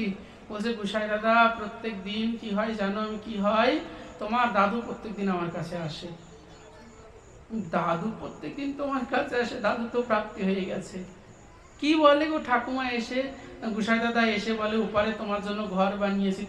Speaker 1: বলছে, গুসাই দাদা, প্রত্যেক দিন কি হয় জানো? আমি কি হয়, তোমার দাদু প্রত্যেক দিন আমার কাছে আসে। দাদু প্রত্যেকদিন তোমার কাছে আসে? দাদু তো প্রাপ্তি হয়ে গেছে। কি বলে গো ঠাকুমা? এসে গুসাই দাদা এসে বলে, উপরে তোমার জন্য ঘর বানিয়েছি।